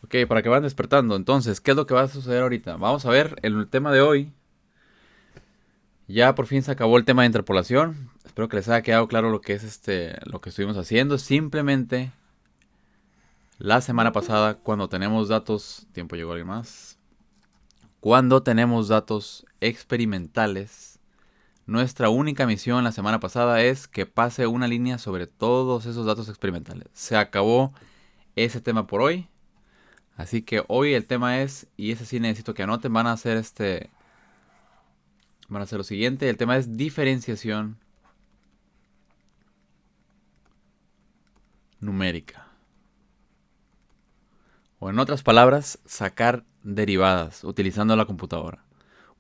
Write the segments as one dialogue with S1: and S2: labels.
S1: Ok, para que van despertando. Entonces, ¿qué es lo que va a suceder ahorita? Vamos a ver el tema de hoy. Ya por fin se acabó el tema de interpolación. Espero que les haya quedado claro lo que es lo que estuvimos haciendo. Simplemente la semana pasada, cuando tenemos datos, tiempo llegó alguien más. Cuando tenemos datos experimentales, nuestra única misión la semana pasada es que pase una línea sobre todos esos datos experimentales. Se acabó ese tema por hoy. Así que hoy el tema es, y ese sí necesito que anoten, van a hacer lo siguiente. El tema es diferenciación numérica. O en otras palabras, sacar derivadas utilizando la computadora.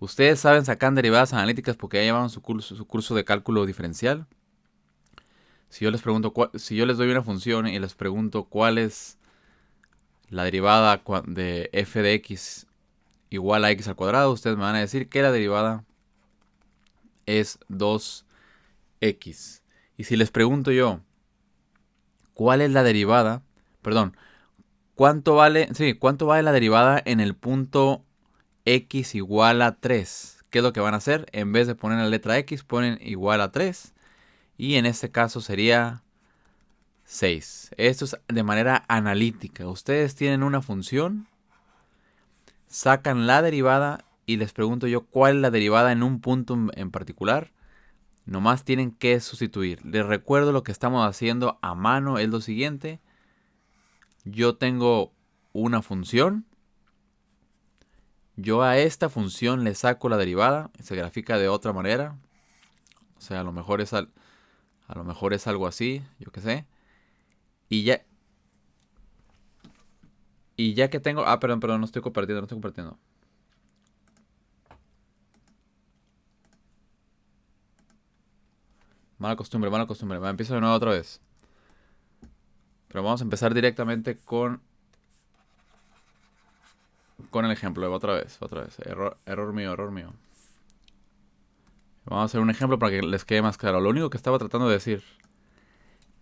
S1: Ustedes saben sacar derivadas analíticas porque ya llevaron su curso de cálculo diferencial. Si yo les pregunto, si yo les doy una función y les pregunto cuál es la derivada de f de x igual a x al cuadrado, ustedes me van a decir que la derivada es 2x. Y si les pregunto yo, ¿cuál es la derivada? Perdón, ¿cuánto vale la derivada en el punto x igual a 3? ¿Qué es lo que van a hacer? En vez de poner la letra x, ponen igual a 3. Y en este caso sería 6. Esto es de manera analítica. Ustedes tienen una función, sacan la derivada y les pregunto yo cuál es la derivada en un punto en particular. Nomás tienen que sustituir. Les recuerdo lo que estamos haciendo a mano es lo siguiente. Yo tengo una función. Yo a esta función le saco la derivada. Se grafica de otra manera. O sea, a lo mejor es algo así. Yo qué sé. Y ya que tengo... perdón, no estoy compartiendo. Mala costumbre. Me empiezo de nuevo otra vez. Pero vamos a empezar directamente con el ejemplo. Otra vez. Error mío. Vamos a hacer un ejemplo para que les quede más claro. Lo único que estaba tratando de decir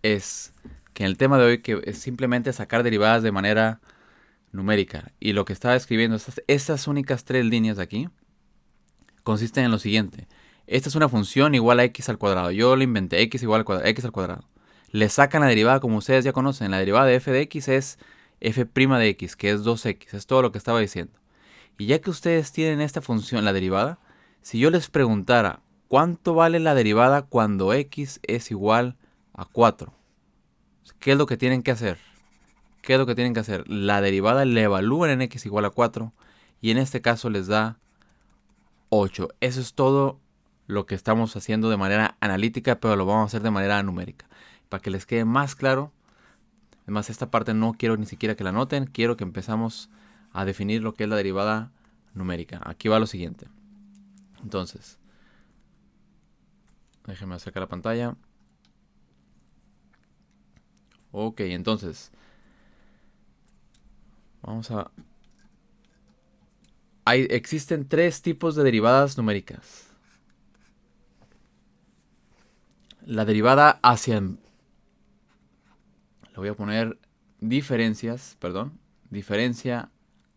S1: es que en el tema de hoy que es simplemente sacar derivadas de manera numérica. Y lo que estaba escribiendo, estas únicas 3 líneas de aquí, consisten en lo siguiente. Esta es una función igual a x al cuadrado. Yo lo inventé, x igual a x al cuadrado. Le sacan la derivada como ustedes ya conocen. La derivada de f de x es f' de x, que es 2x. Es todo lo que estaba diciendo. Y ya que ustedes tienen esta función, la derivada, si yo les preguntara cuánto vale la derivada cuando x es igual a 4, ¿qué es lo que tienen que hacer? La derivada la evalúan en x igual a 4 y en este caso les da 8. Eso es todo lo que estamos haciendo de manera analítica, pero lo vamos a hacer de manera numérica. Para que les quede más claro, además esta parte no quiero ni siquiera que la noten, quiero que empezamos a definir lo que es la derivada numérica. Aquí va lo siguiente. Entonces, déjenme acercar la pantalla. Ok, entonces, vamos a... existen 3 tipos de derivadas numéricas. La derivada hacia... Le voy a poner diferencia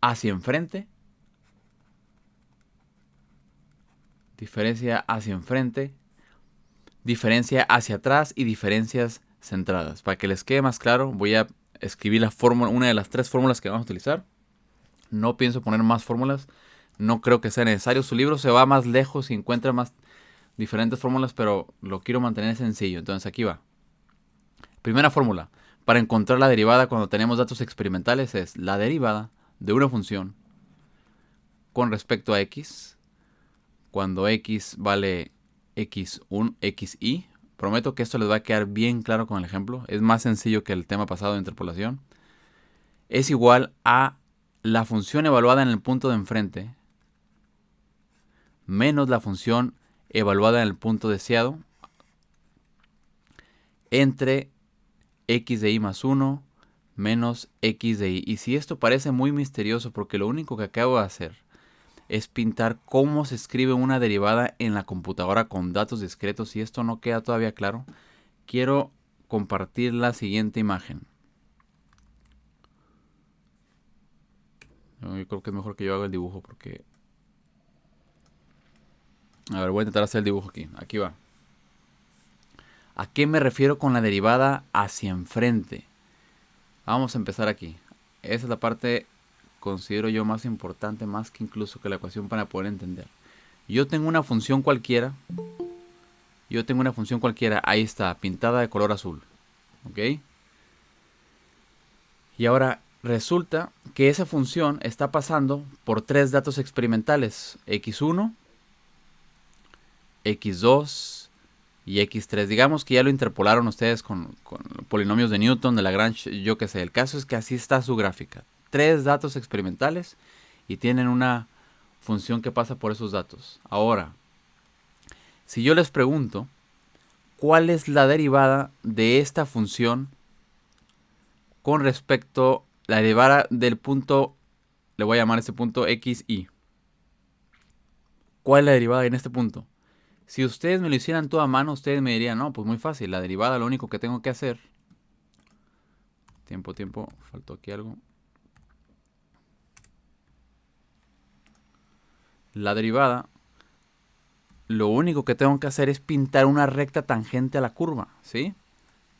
S1: hacia enfrente. Diferencia hacia atrás y diferencias centradas. Para que les quede más claro, voy a escribir la fórmula, una de las 3 fórmulas que vamos a utilizar. No pienso poner más fórmulas. No creo que sea necesario. Su libro se va más lejos y encuentra más diferentes fórmulas, pero lo quiero mantener sencillo. Entonces aquí va. Primera fórmula. Para encontrar la derivada cuando tenemos datos experimentales es la derivada de una función con respecto a x cuando x vale xi. Prometo que esto les va a quedar bien claro con el ejemplo. Es más sencillo que el tema pasado de interpolación. Es igual a la función evaluada en el punto de enfrente menos la función evaluada en el punto deseado entre x de y más 1 menos x de y. Y si esto parece muy misterioso porque lo único que acabo de hacer es pintar cómo se escribe una derivada en la computadora con datos discretos y esto no queda todavía claro, quiero compartir la siguiente imagen. Yo creo que es mejor que yo haga el dibujo porque... A ver, voy a intentar hacer el dibujo aquí. Aquí va. ¿A qué me refiero con la derivada hacia enfrente? Vamos a empezar aquí. Esa es la parte, considero yo, más importante, más que incluso que la ecuación para poder entender. Yo tengo una función cualquiera. Ahí está, pintada de color azul. ¿Ok? Y ahora resulta que esa función está pasando por tres datos experimentales. X1, X2 y X3. Digamos que ya lo interpolaron ustedes con polinomios de Newton, de Lagrange, yo qué sé. El caso es que así está su gráfica. Tres datos experimentales y tienen una función que pasa por esos datos. Ahora, si yo les pregunto, ¿cuál es la derivada de esta función con respecto a la derivada del punto, le voy a llamar este punto x, y? ¿Cuál es la derivada en este punto? Si ustedes me lo hicieran todo a mano, ustedes me dirían, no, pues muy fácil, la derivada lo único que tengo que hacer... Tiempo, faltó aquí algo. La derivada, lo único que tengo que hacer es pintar una recta tangente a la curva, ¿sí?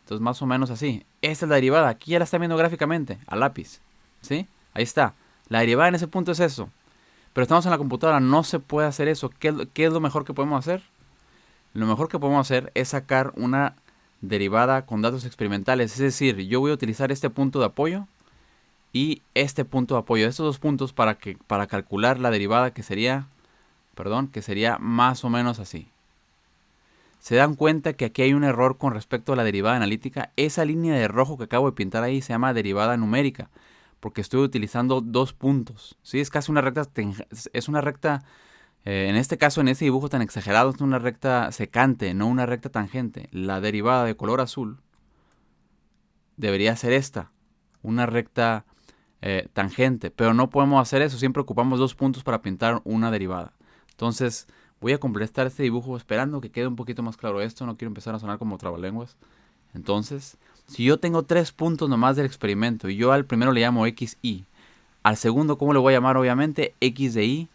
S1: Entonces más o menos así. Esta es la derivada, aquí ya la están viendo gráficamente, a lápiz, ¿sí? Ahí está. La derivada en ese punto es eso. Pero estamos en la computadora, no se puede hacer eso. ¿Qué es lo mejor que podemos hacer? Lo mejor que podemos hacer es sacar una derivada con datos experimentales. Es decir, yo voy a utilizar este punto de apoyo y este punto de apoyo. Estos dos puntos para calcular la derivada que sería más o menos así. ¿Se dan cuenta que aquí hay un error con respecto a la derivada analítica? Esa línea de rojo que acabo de pintar ahí se llama derivada numérica, porque estoy utilizando dos puntos. ¿Sí? Es casi una recta, en este caso, en este dibujo tan exagerado, es una recta secante, no una recta tangente. La derivada de color azul debería ser esta, una recta tangente, pero no podemos hacer eso, siempre ocupamos dos puntos para pintar una derivada. Entonces voy a completar este dibujo esperando que quede un poquito más claro esto, no quiero empezar a sonar como trabalenguas. Entonces, si yo tengo tres puntos nomás del experimento y yo al primero le llamo x, y, al segundo, ¿cómo le voy a llamar? Obviamente x de y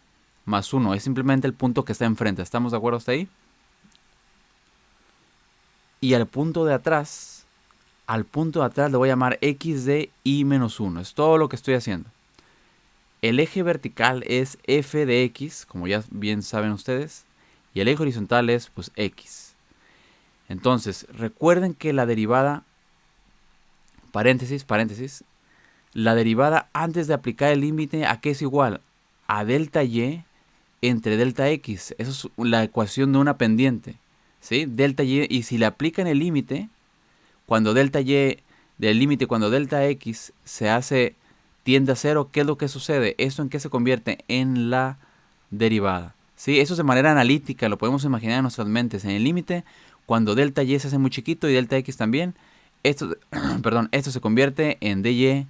S1: más 1, es simplemente el punto que está enfrente, ¿estamos de acuerdo hasta ahí? Y al punto de atrás le voy a llamar x de y menos 1. Es todo lo que estoy haciendo. El eje vertical es f de x, como ya bien saben ustedes. Y el eje horizontal es pues x. Entonces, recuerden que la derivada, paréntesis, la derivada antes de aplicar el límite, ¿a qué es igual? A delta y entre delta x. Eso es la ecuación de una pendiente. ¿Sí? Delta y, y si le aplican el límite, cuando delta y del límite, cuando delta x tiende a 0, ¿qué es lo que sucede? ¿Esto en qué se convierte? En la derivada. ¿Sí? Eso es de manera analítica, lo podemos imaginar en nuestras mentes. En el límite, cuando delta y se hace muy chiquito y delta x también, esto, esto se convierte en dy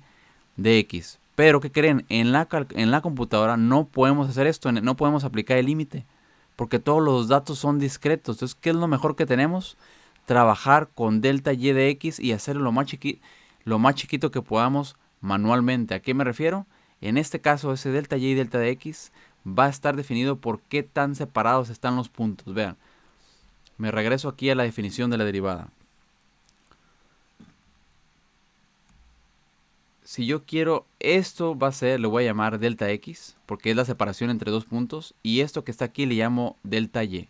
S1: dx. Pero, ¿qué creen? En la computadora no podemos hacer esto, no podemos aplicar el límite, porque todos los datos son discretos. Entonces, ¿qué es lo mejor que tenemos? Trabajar con delta y de x y hacerlo lo más chiquito que podamos manualmente. ¿A qué me refiero? En este caso, ese delta y delta de x va a estar definido por qué tan separados están los puntos. Vean, me regreso aquí a la definición de la derivada. Si yo quiero, esto va a ser, le voy a llamar delta x, porque es la separación entre dos puntos, y esto que está aquí le llamo delta y.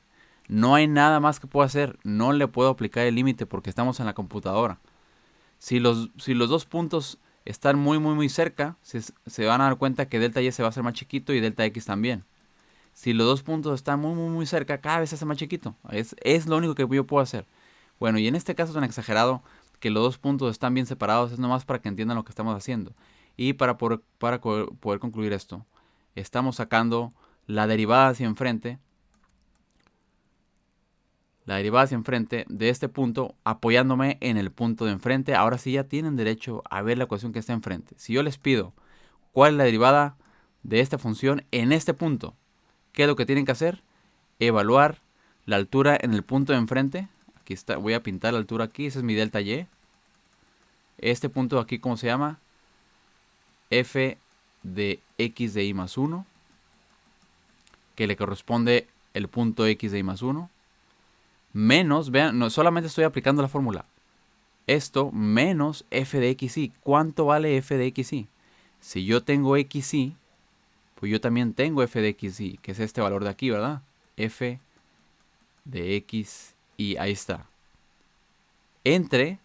S1: No hay nada más que puedo hacer, no le puedo aplicar el límite porque estamos en la computadora. Si los dos puntos están muy cerca, se van a dar cuenta que delta y se va a hacer más chiquito y delta x también. Si los dos puntos están muy cerca, cada vez se hace más chiquito. Es lo único que yo puedo hacer. Bueno, y en este caso tan exagerado, que los dos puntos están bien separados, es nomás para que entiendan lo que estamos haciendo. Y para poder concluir esto, estamos sacando la derivada hacia enfrente. La derivada hacia enfrente de este punto, apoyándome en el punto de enfrente. Ahora sí ya tienen derecho a ver la ecuación que está enfrente. Si yo les pido cuál es la derivada de esta función en este punto, ¿qué es lo que tienen que hacer? Evaluar la altura en el punto de enfrente. Aquí está, voy a pintar la altura aquí, ese es mi delta y. Este punto aquí, ¿cómo se llama? F de x de y más 1, que le corresponde el punto x de y más 1, menos, vean, no, solamente estoy aplicando la fórmula, esto menos f de xy. ¿Cuánto vale f de xy? Si yo tengo xy, pues yo también tengo f de xy, que es este valor de aquí, ¿verdad? F de x y ahí está. ¿Entre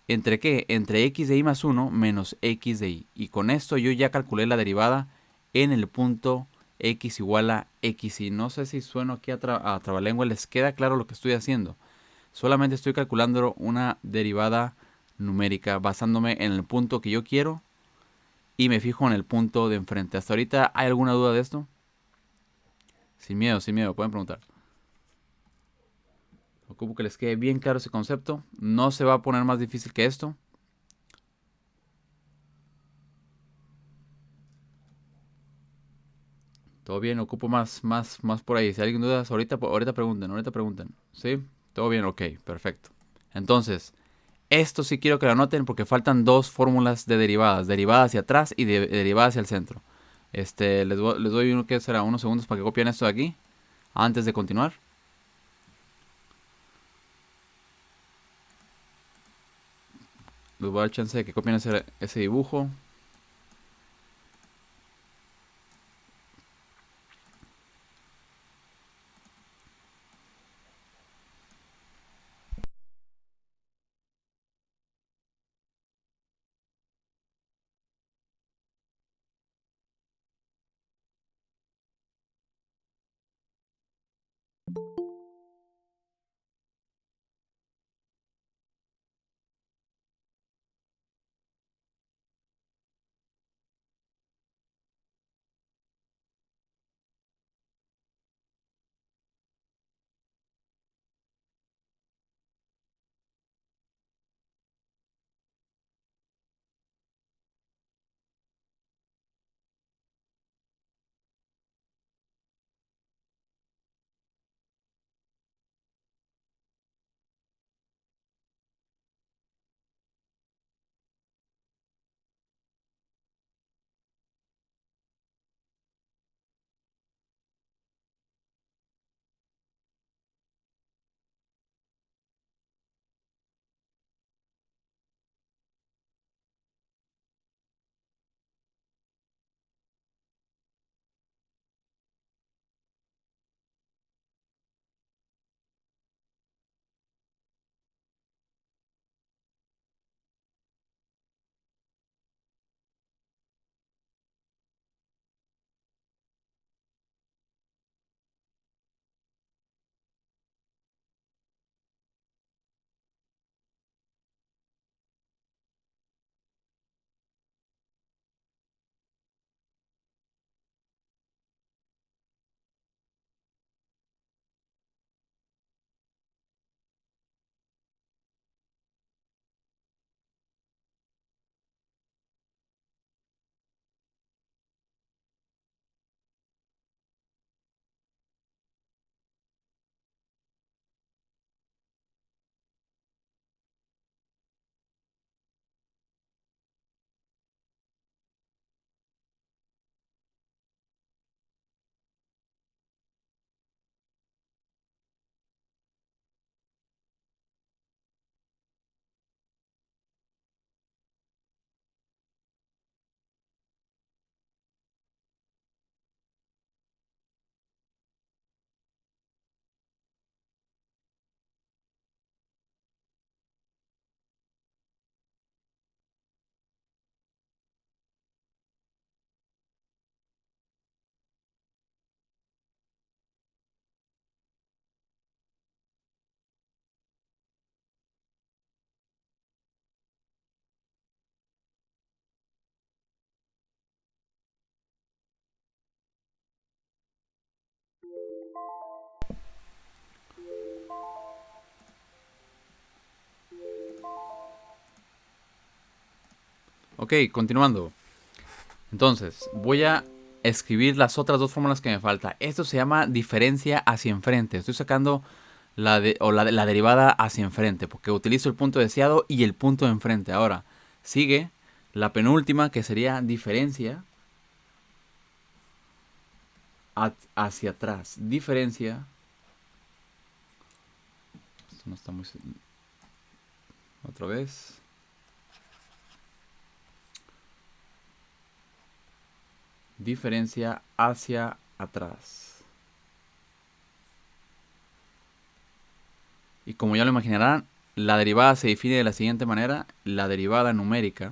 S1: qué? Entre x de y más 1 menos x de y. Y con esto yo ya calculé la derivada en el punto x igual a xy. No sé si sueno aquí a trabalengua, les queda claro lo que estoy haciendo. Solamente estoy calculando una derivada numérica basándome en el punto que yo quiero y me fijo en el punto de enfrente. ¿Hasta ahorita hay alguna duda de esto? Sin miedo, pueden preguntar. Ocupo que les quede bien claro ese concepto. No se va a poner más difícil que esto. Todo bien, ocupo más por ahí. Si hay alguien dudas, ahorita pregunten. ¿Sí? Todo bien, ok, perfecto. Entonces, esto sí quiero que lo anoten porque faltan dos fórmulas de derivadas. Derivada hacia atrás y derivada hacia el centro. Les doy unos segundos para que copien esto de aquí. Antes de continuar. Les voy a dar chance de que copien ese dibujo. Ok, continuando. Entonces, voy a escribir las otras dos fórmulas que me falta. Esto se llama diferencia hacia enfrente. Estoy sacando la derivada hacia enfrente porque utilizo el punto deseado y el punto de enfrente. Ahora, sigue la penúltima que sería diferencia hacia atrás. Diferencia. Esto no está muy... Otra vez. Diferencia hacia atrás. Y como ya lo imaginarán, la derivada se define de la siguiente manera. La derivada numérica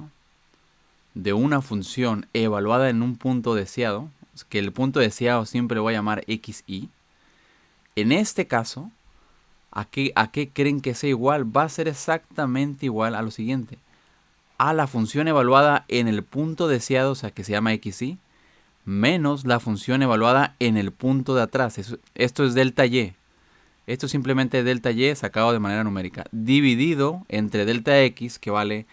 S1: de una función evaluada en un punto deseado, que el punto deseado siempre lo voy a llamar xy. En este caso, ¿a qué creen que sea igual? Va a ser exactamente igual a lo siguiente. A la función evaluada en el punto deseado, o sea que se llama xy, menos la función evaluada en el punto de atrás. Esto es delta y. Esto es simplemente delta y sacado de manera numérica. Dividido entre delta x, que vale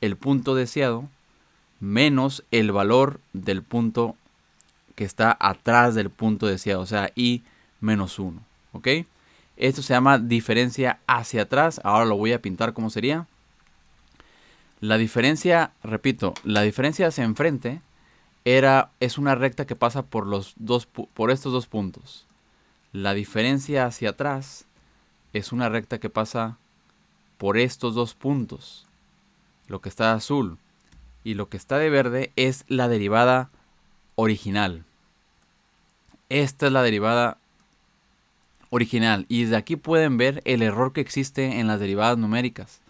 S1: el punto deseado, menos el valor del punto que está atrás del punto deseado. O sea, y menos 1. ¿Ok? Esto se llama diferencia hacia atrás. Ahora lo voy a pintar como sería. La diferencia, repito, la diferencia hacia enfrente es una recta que pasa por estos dos puntos. La diferencia hacia atrás es una recta que pasa por estos dos puntos. Lo que está de azul y lo que está de verde es la derivada original. Esta es la derivada original. Y desde aquí pueden ver el error que existe en las derivadas numéricas.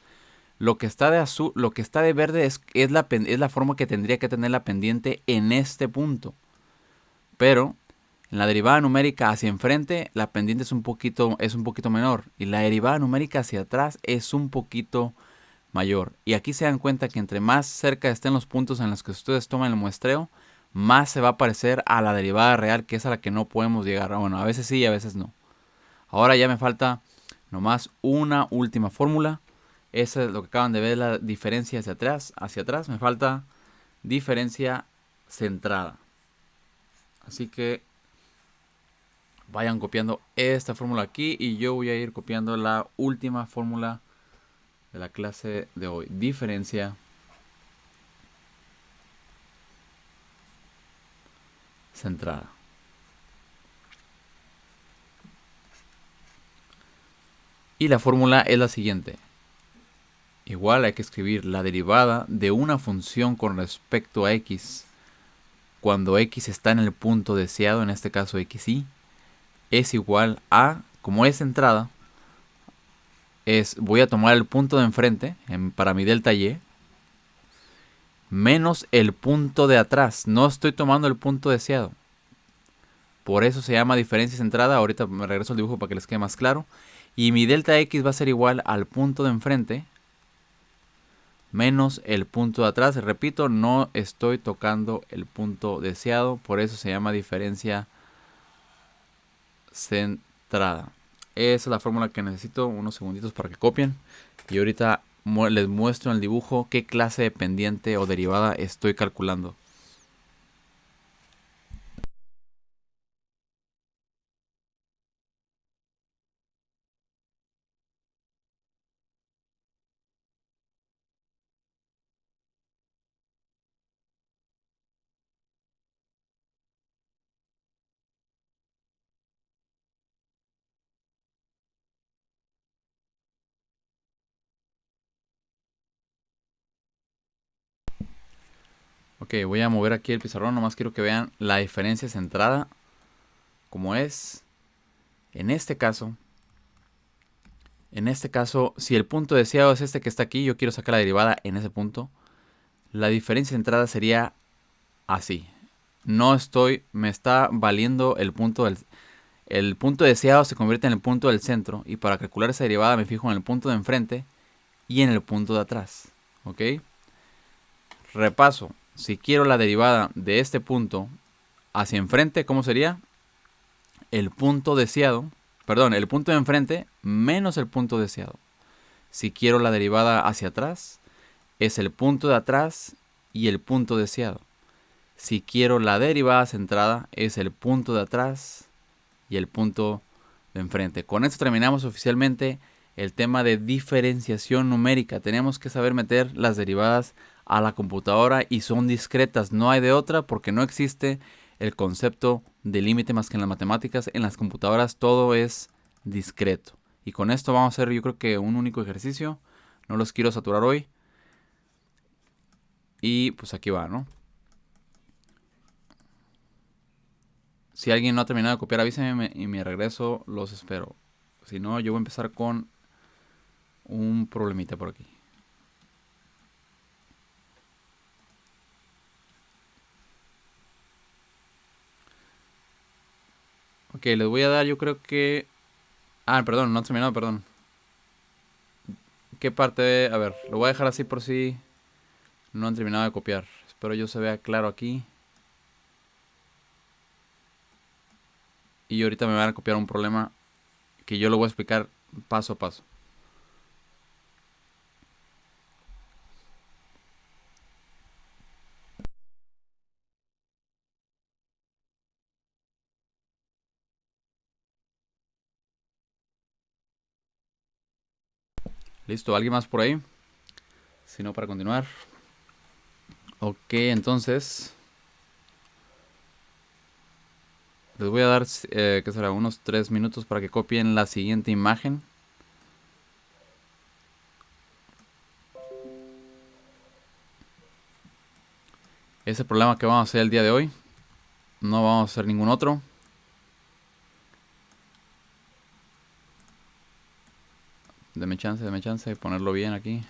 S1: Lo que está de azul, lo que está de verde es la forma que tendría que tener la pendiente en este punto. Pero en la derivada numérica hacia enfrente, la pendiente es un poquito menor. Y la derivada numérica hacia atrás es un poquito mayor. Y aquí se dan cuenta que entre más cerca estén los puntos en los que ustedes toman el muestreo, más se va a parecer a la derivada real, que es a la que no podemos llegar. Bueno, a veces sí y a veces no. Ahora ya me falta nomás una última fórmula. Esa es lo que acaban de ver, la diferencia hacia atrás. Me falta diferencia centrada. Así que vayan copiando esta fórmula aquí y yo voy a ir copiando la última fórmula de la clase de hoy. Diferencia centrada. Y la fórmula es la siguiente. Igual hay que escribir la derivada de una función con respecto a x cuando x está en el punto deseado, en este caso xy, es igual a, como es centrada, voy a tomar el punto de enfrente para mi delta y, menos el punto de atrás. No estoy tomando el punto deseado. Por eso se llama diferencia centrada. Ahorita me regreso al dibujo para que les quede más claro. Y mi delta x va a ser igual al punto de enfrente menos el punto de atrás. Repito, no estoy tocando el punto deseado. Por eso se llama diferencia centrada. Esa es la fórmula que necesito. Unos segunditos para que copien. Y ahorita les muestro en el dibujo qué clase de pendiente o derivada estoy calculando. Ok, voy a mover aquí el pizarrón. Nomás quiero que vean la diferencia centrada. Como es. En este caso, si el punto deseado es este que está aquí, yo quiero sacar la derivada en ese punto. La diferencia centrada sería así. Me está valiendo el punto el punto deseado se convierte en el punto del centro. Y para calcular esa derivada me fijo en el punto de enfrente y en el punto de atrás. ¿Ok? Repaso. Si quiero la derivada de este punto hacia enfrente, ¿cómo sería? El punto deseado, el punto de enfrente menos el punto deseado. Si quiero la derivada hacia atrás, es el punto de atrás y el punto deseado. Si quiero la derivada centrada, es el punto de atrás y el punto de enfrente. Con esto terminamos oficialmente el tema de diferenciación numérica. Tenemos que saber meter las derivadas a la computadora y son discretas. No hay de otra porque no existe el concepto de límite más que en las matemáticas. En las computadoras todo es discreto. Y con esto vamos a hacer yo creo que un único ejercicio. No los quiero saturar hoy. Y pues aquí va, ¿no? Si alguien no ha terminado de copiar, avísenme y me regreso, los espero. Si no, yo voy a empezar con un problemita por aquí. Ok, les voy a dar, yo creo que... Ah, perdón, no ha terminado, perdón. ¿Qué parte de...? A ver, lo voy a dejar así por si no han terminado de copiar. Espero yo se vea claro aquí. Y ahorita me van a copiar un problema que yo lo voy a explicar paso a paso. ¿Listo? ¿Alguien más por ahí? Si no, para continuar. Ok, entonces... Les voy a dar, ¿qué será? Unos 3 minutos para que copien la siguiente imagen. Ese problema que vamos a hacer el día de hoy. No vamos a hacer ningún otro. Deme chance de ponerlo bien aquí.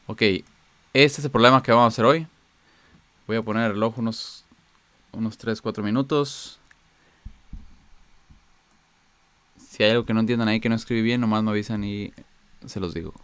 S1: Ok, este es el problema que vamos a hacer hoy. Voy a poner el reloj unos 3-4 minutos. Si hay algo que no entiendan ahí que no escribí bien, nomás me avisan y se los digo.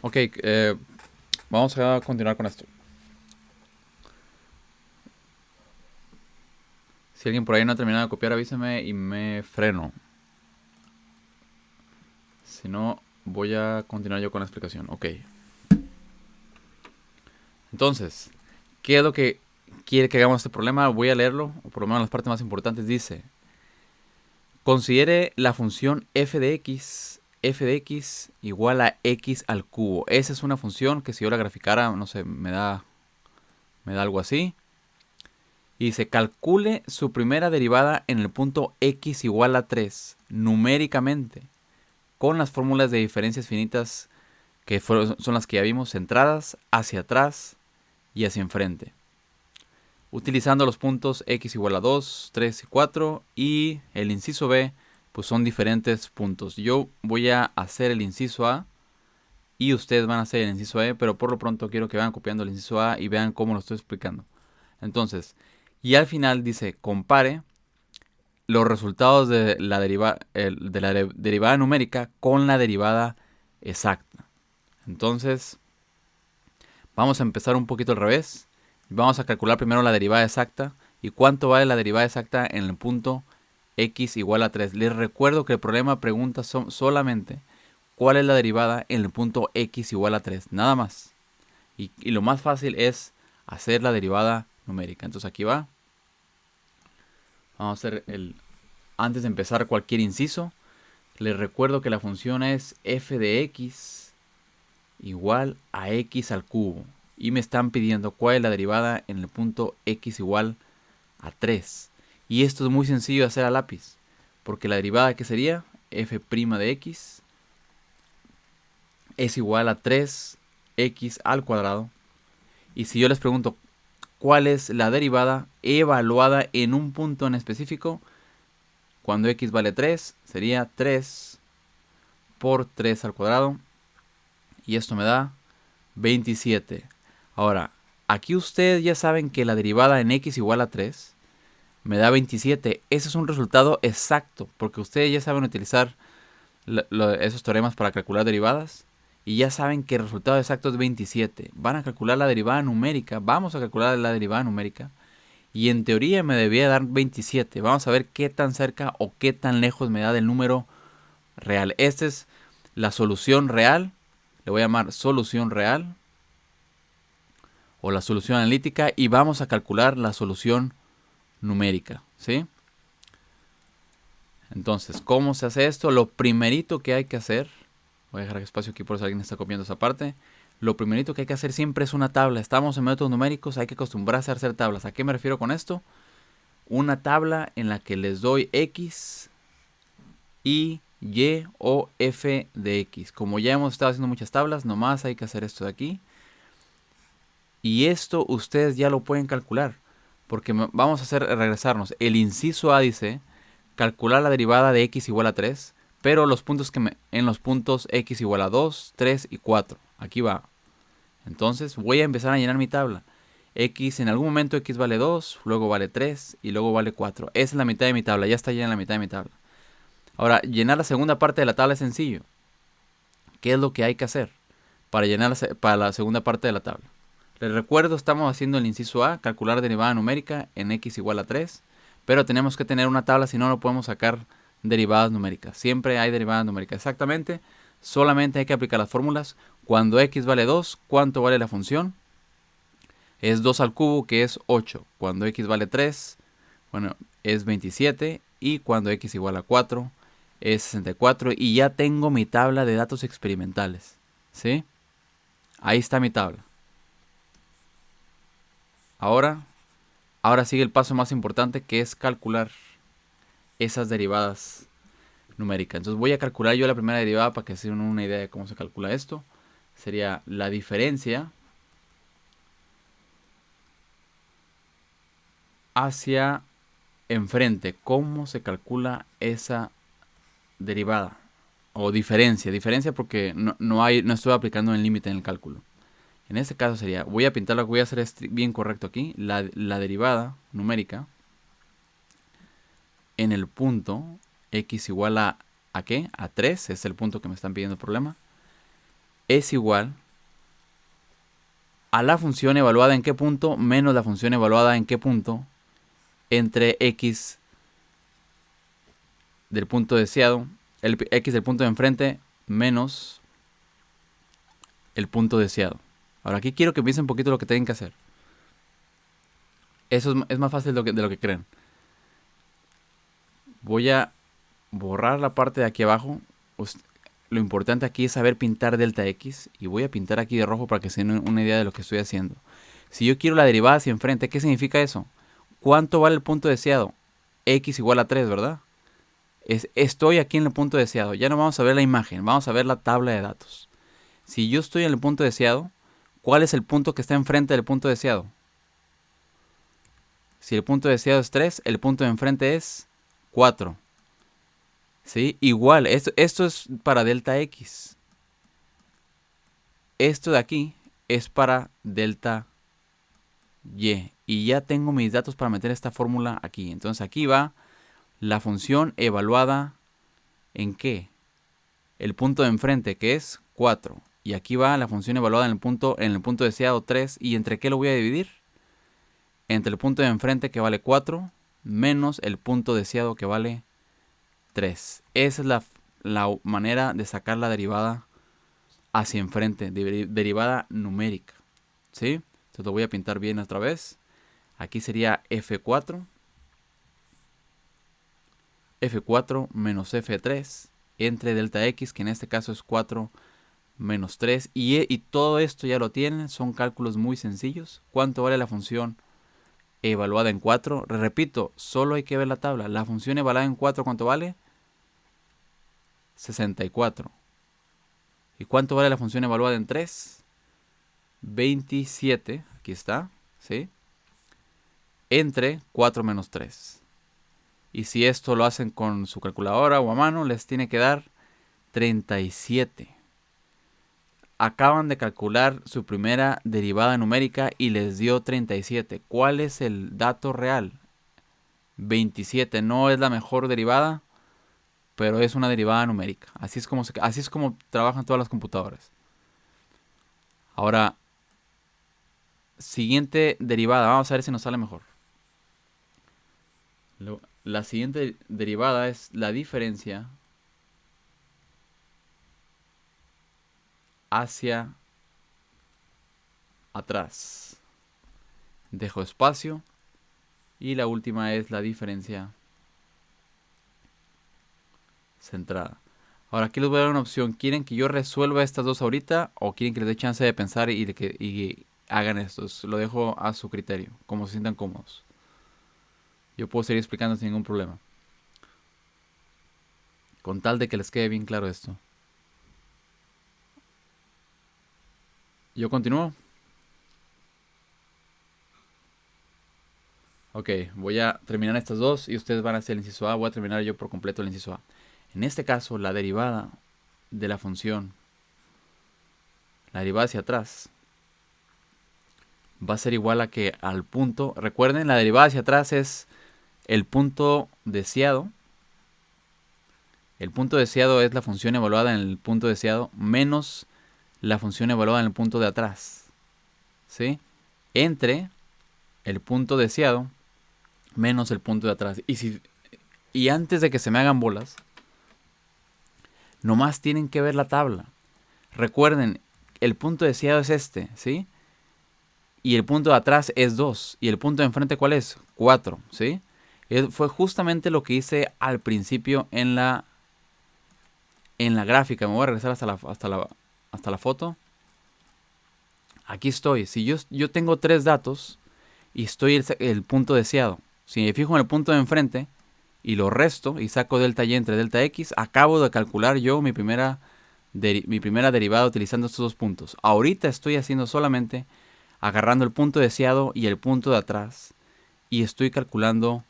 S1: Ok, vamos a continuar con esto. Si alguien por ahí no ha terminado de copiar, avísame y me freno. Si no, voy a continuar yo con la explicación. Ok. Entonces, ¿qué es lo que quiere que hagamos este problema? Voy a leerlo, o por lo menos las partes más importantes. Dice, considere la función f de x igual a x al cubo. Esa es una función que si yo la graficara, no sé, me da algo así. Y dice, calcule su primera derivada en el punto x igual a 3, numéricamente, con las fórmulas de diferencias finitas que son las que ya vimos, centradas hacia atrás y hacia enfrente. Utilizando los puntos x igual a 2, 3 y 4 y el inciso b, pues son diferentes puntos. Yo voy a hacer el inciso a y ustedes van a hacer el inciso e, pero por lo pronto quiero que vayan copiando el inciso a y vean cómo lo estoy explicando. Entonces, y al final dice, compare los resultados de la derivada numérica con la derivada exacta. Entonces, vamos a empezar un poquito al revés. Vamos a calcular primero la derivada exacta y cuánto vale la derivada exacta en el punto x igual a 3. Les recuerdo que el problema pregunta solamente cuál es la derivada en el punto x igual a 3, nada más. Y lo más fácil es hacer la derivada numérica. Entonces aquí va. Vamos a hacer antes de empezar cualquier inciso, les recuerdo que la función es f de x igual a x al cubo. Y me están pidiendo cuál es la derivada en el punto x igual a 3. Y esto es muy sencillo de hacer a lápiz. Porque la derivada que sería f' de x es igual a 3x al cuadrado. Y si yo les pregunto cuál es la derivada evaluada en un punto en específico, cuando x vale 3, sería 3 por 3 al cuadrado. Y esto me da 27. Ahora, aquí ustedes ya saben que la derivada en x igual a 3 me da 27. Ese es un resultado exacto, porque ustedes ya saben utilizar esos teoremas para calcular derivadas. Y ya saben que el resultado exacto es 27. Van a calcular la derivada numérica. Vamos a calcular la derivada numérica. Y en teoría me debía dar 27. Vamos a ver qué tan cerca o qué tan lejos me da del número real. Esta es la solución real. Le voy a llamar solución real o la solución analítica y vamos a calcular la solución numérica, ¿sí? Entonces, ¿cómo se hace esto? Lo primerito que hay que hacer, voy a dejar espacio aquí por si alguien está copiando esa parte. Lo primerito que hay que hacer siempre es una tabla. Estamos en métodos numéricos, hay que acostumbrarse a hacer tablas. ¿A qué me refiero con esto? Una tabla en la que les doy x, y o f de x. Como ya hemos estado haciendo muchas tablas, nomás hay que hacer esto de aquí. Y esto ustedes ya lo pueden calcular. Porque vamos a regresarnos. El inciso A dice calcular la derivada de x igual a 3. Pero los puntos en los puntos x igual a 2, 3 y 4. Aquí va. Entonces voy a empezar a llenar mi tabla. X en algún momento x vale 2, luego vale 3 y luego vale 4. Esa es la mitad de mi tabla. Ya está llena la mitad de mi tabla. Ahora, llenar la segunda parte de la tabla es sencillo. ¿Qué es lo que hay que hacer para llenar para la segunda parte de la tabla? Les recuerdo, estamos haciendo el inciso A, calcular derivada numérica en x igual a 3, pero tenemos que tener una tabla, si no, no podemos sacar derivadas numéricas. Siempre hay derivadas numéricas. Exactamente, solamente hay que aplicar las fórmulas. Cuando x vale 2, ¿cuánto vale la función? Es 2 al cubo, que es 8. Cuando x vale 3, bueno, es 27. Y cuando x igual a 4, es 64. Y ya tengo mi tabla de datos experimentales. ¿Sí? Ahí está mi tabla. Ahora sigue el paso más importante, que es calcular esas derivadas numéricas. Entonces voy a calcular yo la primera derivada para que se den una idea de cómo se calcula esto. Sería la diferencia hacia enfrente. ¿Cómo se calcula esa derivada? O diferencia. Diferencia porque no estoy aplicando el límite en el cálculo. En este caso sería, voy a pintar lo que voy a hacer es bien correcto aquí. La derivada numérica en el punto x igual ¿a qué? A 3, es el punto que me están pidiendo el problema. es igual a la función evaluada en qué punto menos la función evaluada en qué punto entre x del punto deseado, el x del punto de enfrente menos el punto deseado. Ahora aquí quiero que piensen un poquito lo que tienen que hacer. Eso es más fácil de lo que creen. Voy a borrar la parte de aquí abajo. Lo importante aquí es saber pintar delta x. Y voy a pintar aquí de rojo para que se den una idea de lo que estoy haciendo. Si yo quiero la derivada hacia enfrente, ¿qué significa eso? ¿Cuánto vale el punto deseado? X igual a 3, ¿verdad? Estoy aquí en el punto deseado. Ya no vamos a ver la imagen, vamos a ver la tabla de datos. Si yo estoy en el punto deseado, ¿cuál es el punto que está enfrente del punto deseado? Si el punto deseado es 3, el punto de enfrente es 4. ¿Sí? Igual, esto es para delta x. Esto de aquí es para delta y. Y ya tengo mis datos para meter esta fórmula aquí. Entonces aquí va la función evaluada en qué. El punto de enfrente, que es 4. Y aquí va la función evaluada en el punto deseado 3. ¿Y entre qué lo voy a dividir? Entre el punto de enfrente, que vale 4, menos el punto deseado, que vale 3. Esa es la manera de sacar la derivada hacia enfrente, derivada numérica. ¿Sí? Entonces lo voy a pintar bien otra vez. Aquí sería F4. F4 menos F3 entre delta X, que en este caso es 4 menos 3. Y todo esto ya lo tienen. Son cálculos muy sencillos. ¿Cuánto vale la función evaluada en 4? Repito, solo hay que ver la tabla. La función evaluada en 4, ¿cuánto vale? 64. ¿Y cuánto vale la función evaluada en 3? 27. Aquí está. ¿Sí? Entre 4 menos 3. Y si esto lo hacen con su calculadora o a mano, les tiene que dar 37. Acaban de calcular su primera derivada numérica y les dio 37. ¿Cuál es el dato real? 27. No es la mejor derivada, pero es una derivada numérica. Así es como trabajan todas las computadoras. Ahora, siguiente derivada. Vamos a ver si nos sale mejor. La siguiente derivada es la diferencia hacia atrás. Dejo espacio. Y la última es la diferencia centrada. Ahora aquí les voy a dar una opción. ¿Quieren que yo resuelva estas dos ahorita o quieren que les dé chance de pensar y hagan esto? Lo dejo a su criterio, como se sientan cómodos. Yo puedo seguir explicando sin ningún problema. Con tal de que les quede bien claro esto. Yo continúo. Ok, voy a terminar estas dos y ustedes van a hacer el inciso A. Voy a terminar yo por completo el inciso A. En este caso, la derivada de la función, la derivada hacia atrás, va a ser igual a que al punto. Recuerden, la derivada hacia atrás es el punto deseado. El punto deseado es la función evaluada en el punto deseado menos la función evaluada en el punto de atrás. ¿Sí? Entre el punto deseado menos el punto de atrás. Y antes de que se me hagan bolas, nomás tienen que ver la tabla. Recuerden, el punto deseado es este, ¿sí? Y el punto de atrás es 2. ¿Y el punto de enfrente cuál es? 4, ¿sí? Fue justamente lo que hice al principio en la gráfica. Me voy a regresar hasta la foto. Aquí estoy. Si yo tengo 3 datos y estoy el punto deseado. Si me fijo en el punto de enfrente y lo resto y saco delta y entre delta x, acabo de calcular yo mi primera derivada utilizando estos dos puntos. Ahorita estoy haciendo solamente agarrando el punto deseado y el punto de atrás y estoy calculando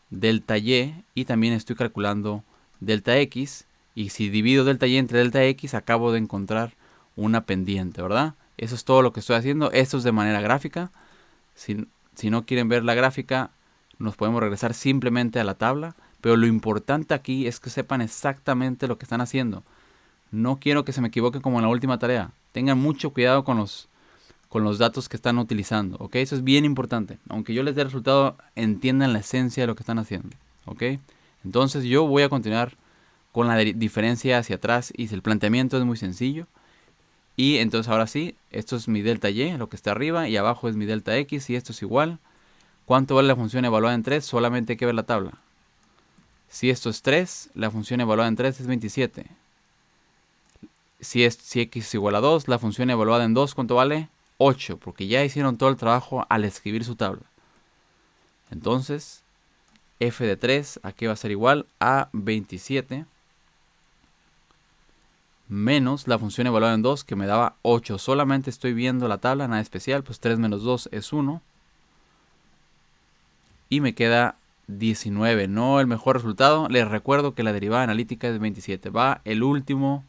S1: delta y también estoy calculando delta x. Y si divido delta y entre delta x, acabo de encontrar una pendiente, ¿verdad? Eso es todo lo que estoy haciendo. Esto es de manera gráfica. Si no quieren ver la gráfica, nos podemos regresar simplemente a la tabla. Pero lo importante aquí es que sepan exactamente lo que están haciendo. No quiero que se me equivoque como en la última tarea. Tengan mucho cuidado con los datos que están utilizando, ¿ok? Eso es bien importante. Aunque yo les dé el resultado, entiendan la esencia de lo que están haciendo, ¿ok? Entonces yo voy a continuar con la diferencia hacia atrás y el planteamiento es muy sencillo. Y entonces ahora sí, esto es mi delta y, lo que está arriba, y abajo es mi delta x, y esto es igual. ¿Cuánto vale la función evaluada en 3? Solamente hay que ver la tabla. Si esto es 3, la función evaluada en 3 es 27. Si x es igual a 2, la función evaluada en 2, ¿cuánto vale? 8, porque ya hicieron todo el trabajo al escribir su tabla. Entonces, f de 3 aquí va a ser igual a 27 menos la función evaluada en 2 que me daba 8. Solamente estoy viendo la tabla, nada especial, pues 3 menos 2 es 1. Y me queda 19, no el mejor resultado. Les recuerdo que la derivada analítica es 27. Va el último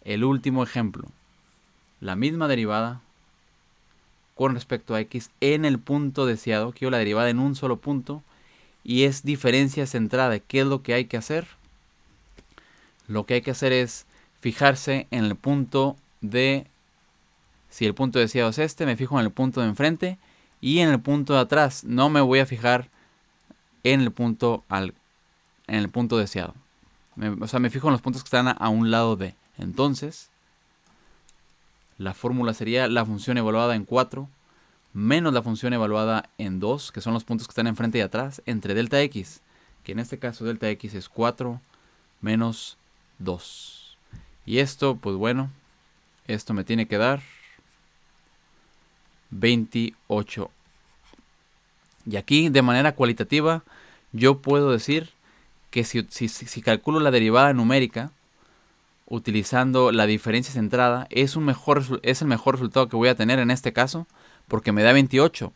S1: ejemplo. La misma derivada con respecto a x en el punto deseado. Quiero la derivada en un solo punto. Y es diferencia centrada. ¿Qué es lo que hay que hacer? Lo que hay que hacer es fijarse en el punto de... Si el punto deseado es este, me fijo en el punto de enfrente y en el punto de atrás. No me voy a fijar en el punto deseado. Me fijo en los puntos que están a un lado de. Entonces, la fórmula sería la función evaluada en 4 menos la función evaluada en 2, que son los puntos que están enfrente y atrás, entre delta x, que en este caso delta x es 4 menos 2. Y esto, pues bueno, esto me tiene que dar 28. Y aquí, de manera cualitativa, yo puedo decir que si calculo la derivada numérica utilizando la diferencia centrada, es el mejor resultado que voy a tener en este caso, porque me da 28.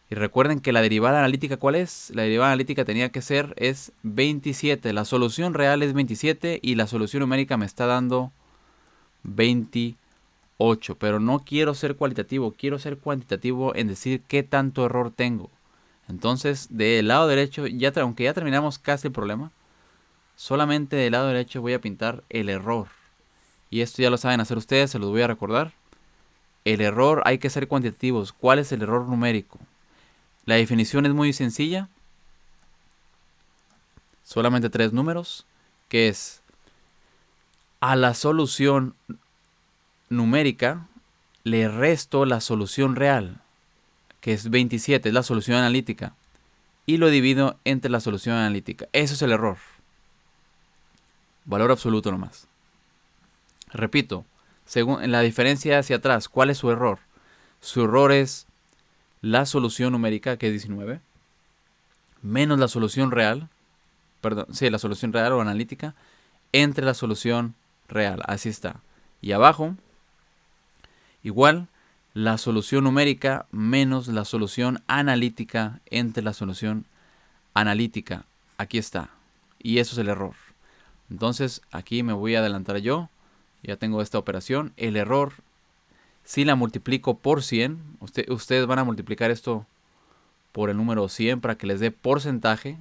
S1: Y recuerden que la derivada analítica, ¿cuál es? La derivada analítica tenía que ser, es 27. La solución real es 27 y la solución numérica me está dando 28. Pero no quiero ser cualitativo, quiero ser cuantitativo en decir qué tanto error tengo. Entonces, del lado derecho, aunque ya terminamos casi el problema, solamente del lado derecho voy a pintar el error. Y esto ya lo saben hacer ustedes, se los voy a recordar. El error hay que ser cuantitativos. ¿Cuál es el error numérico? La definición es muy sencilla. Solamente 3 números. Que es a la solución numérica le resto la solución real, que es 27, es la solución analítica. Y lo divido entre la solución analítica. Eso es el error. Valor absoluto nomás. Repito, según en la diferencia hacia atrás, ¿cuál es su error? Su error es la solución numérica, que es 19, menos la solución real, la solución real o analítica, entre la solución real. Así está. Y abajo, igual, la solución numérica menos la solución analítica entre la solución analítica. Aquí está. Y eso es el error. Entonces, aquí me voy a adelantar yo. Ya tengo esta operación. El error, si la multiplico por 100, ustedes van a multiplicar esto por el número 100 para que les dé porcentaje.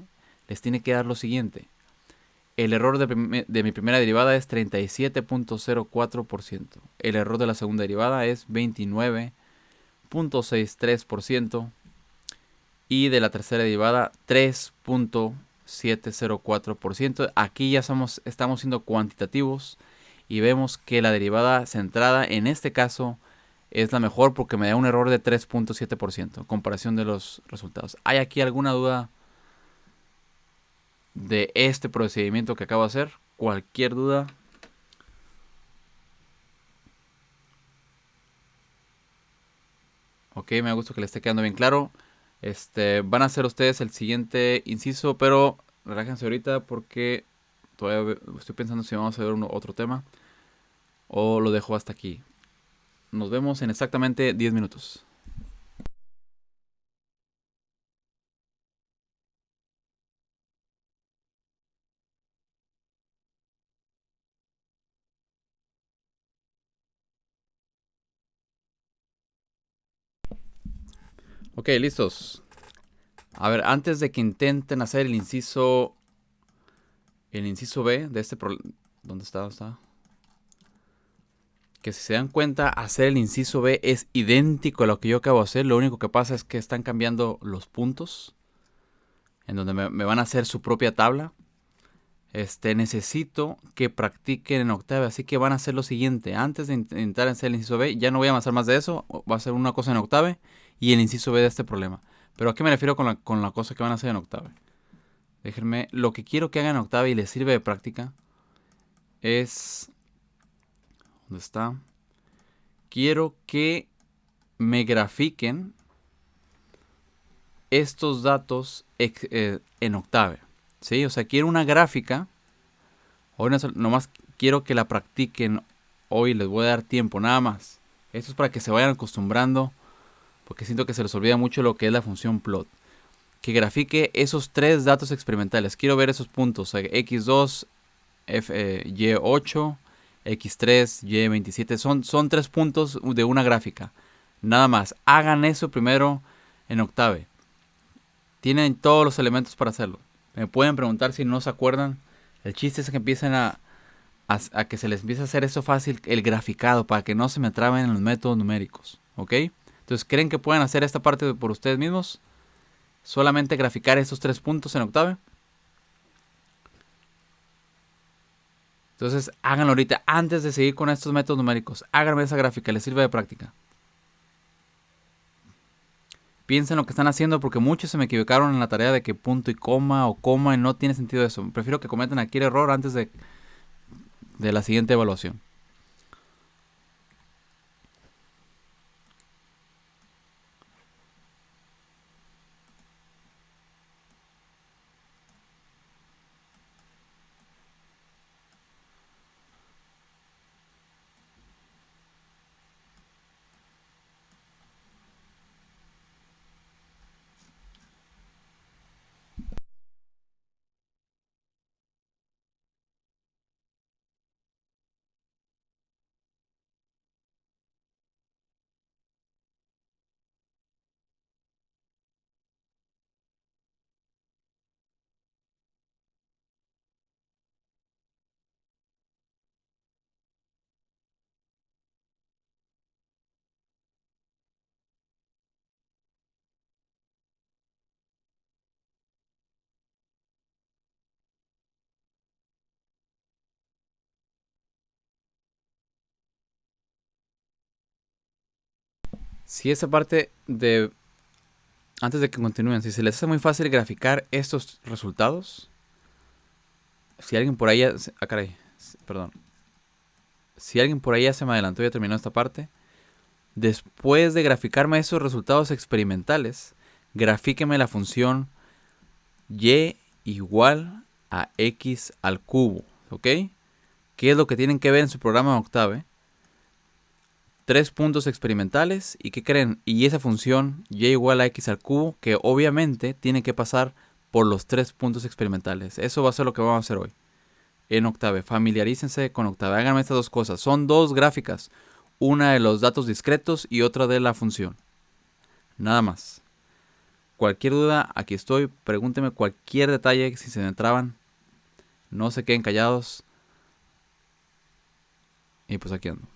S1: Les tiene que dar lo siguiente. El error de mi primera derivada es 37.04%. El error de la segunda derivada es 29.63%. Y de la tercera derivada 3.704%. Aquí ya estamos siendo cuantitativos. Y vemos que la derivada centrada en este caso es la mejor porque me da un error de 3.7%. Comparación de los resultados. ¿Hay aquí alguna duda de este procedimiento que acabo de hacer? Cualquier duda. Ok, me gusta que le esté quedando bien claro. Van a hacer ustedes el siguiente inciso, pero relájense ahorita porque todavía estoy pensando si vamos a ver otro tema o lo dejo hasta aquí. Nos vemos en exactamente 10 minutos. Ok, listos. A ver, antes de que intenten hacer el inciso B de este problema. ¿Dónde está? que si se dan cuenta, hacer el inciso B es idéntico a lo que yo acabo de hacer. Lo único que pasa es que están cambiando los puntos, en donde me van a hacer su propia tabla. Necesito que practiquen en Octave, así que van a hacer lo siguiente. Antes de intentar hacer el inciso B, ya no voy a avanzar más de eso. Va a ser una cosa en Octave y el inciso B de este problema. Pero ¿a qué me refiero con la cosa que van a hacer en Octave? Déjenme, lo que quiero que hagan en Octave y les sirve de práctica es... ¿Dónde está? Quiero que me grafiquen estos datos en Octave. ¿Sí? O sea, quiero una gráfica. Hoy nomás quiero que la practiquen. Hoy les voy a dar tiempo, nada más. Esto es para que se vayan acostumbrando, porque siento que se les olvida mucho lo que es la función plot. Que grafique esos tres datos experimentales. Quiero ver esos puntos. O sea, x2, y8, x3, y27. Son 3 puntos de una gráfica. Nada más. Hagan eso primero en Octave. Tienen todos los elementos para hacerlo. Me pueden preguntar si no se acuerdan. El chiste es que empiecen a que se les empiece a hacer eso fácil, el graficado, para que no se me traben en los métodos numéricos. ¿Ok? Entonces, ¿creen que pueden hacer esta parte por ustedes mismos? Solamente graficar esos 3 puntos en Octave. Entonces, háganlo ahorita, antes de seguir con estos métodos numéricos. Háganme esa gráfica, les sirve de práctica. Piensen lo que están haciendo, porque muchos se me equivocaron en la tarea de que punto y coma o coma, y no tiene sentido eso. Prefiero que cometan aquí el error antes de la siguiente evaluación. Si esa parte de... Antes de que continúen, si se les hace muy fácil graficar estos resultados, si alguien por ahí ya... Ah, caray, perdón. Si alguien por ahí ya se me adelantó y ya terminó esta parte, después de graficarme esos resultados experimentales, grafíqueme la función y igual a x al cubo, ¿ok? ¿Qué es lo que tienen que ver en su programa Octave? 3 puntos experimentales, ¿y qué creen? Y esa función y igual a x al cubo, que obviamente tiene que pasar por los 3 puntos experimentales. Eso va a ser lo que vamos a hacer hoy en Octave. Familiarícense con Octave. Háganme estas dos cosas. Son dos gráficas. Una de los datos discretos y otra de la función. Nada más. Cualquier duda, aquí estoy. Pregúntenme cualquier detalle si se me traban. No se queden callados. Y pues aquí ando.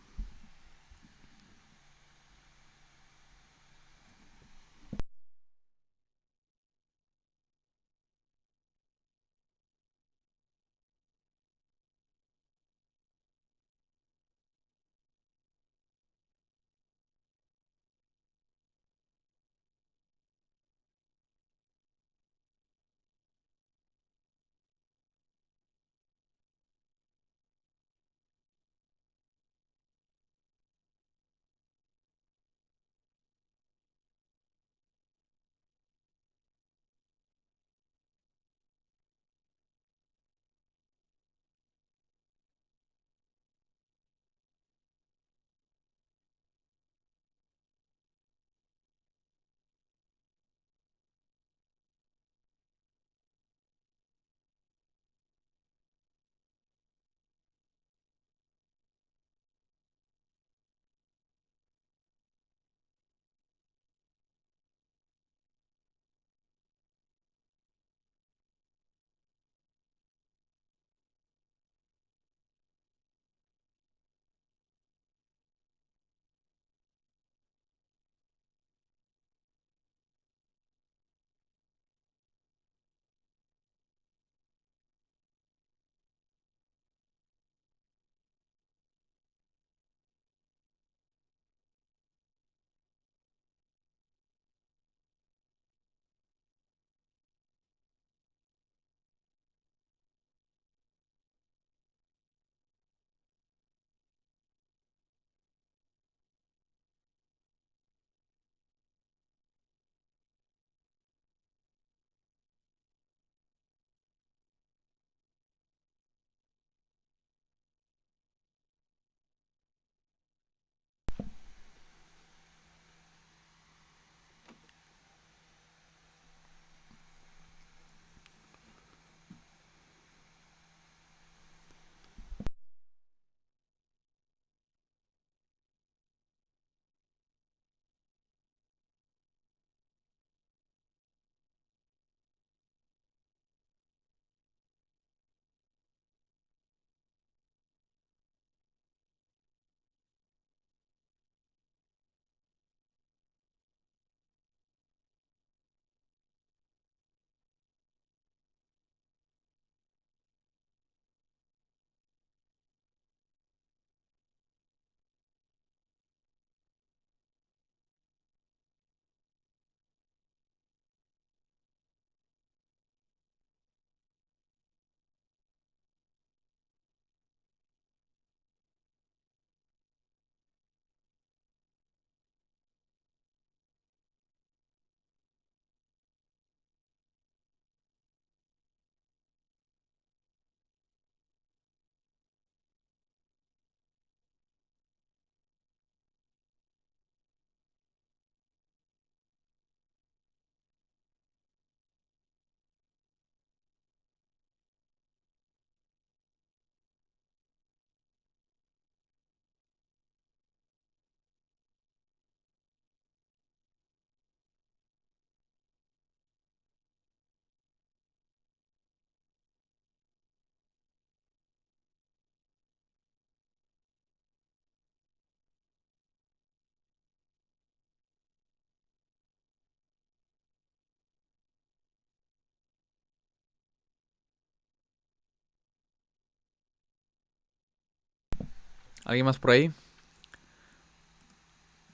S1: ¿Alguien más por ahí?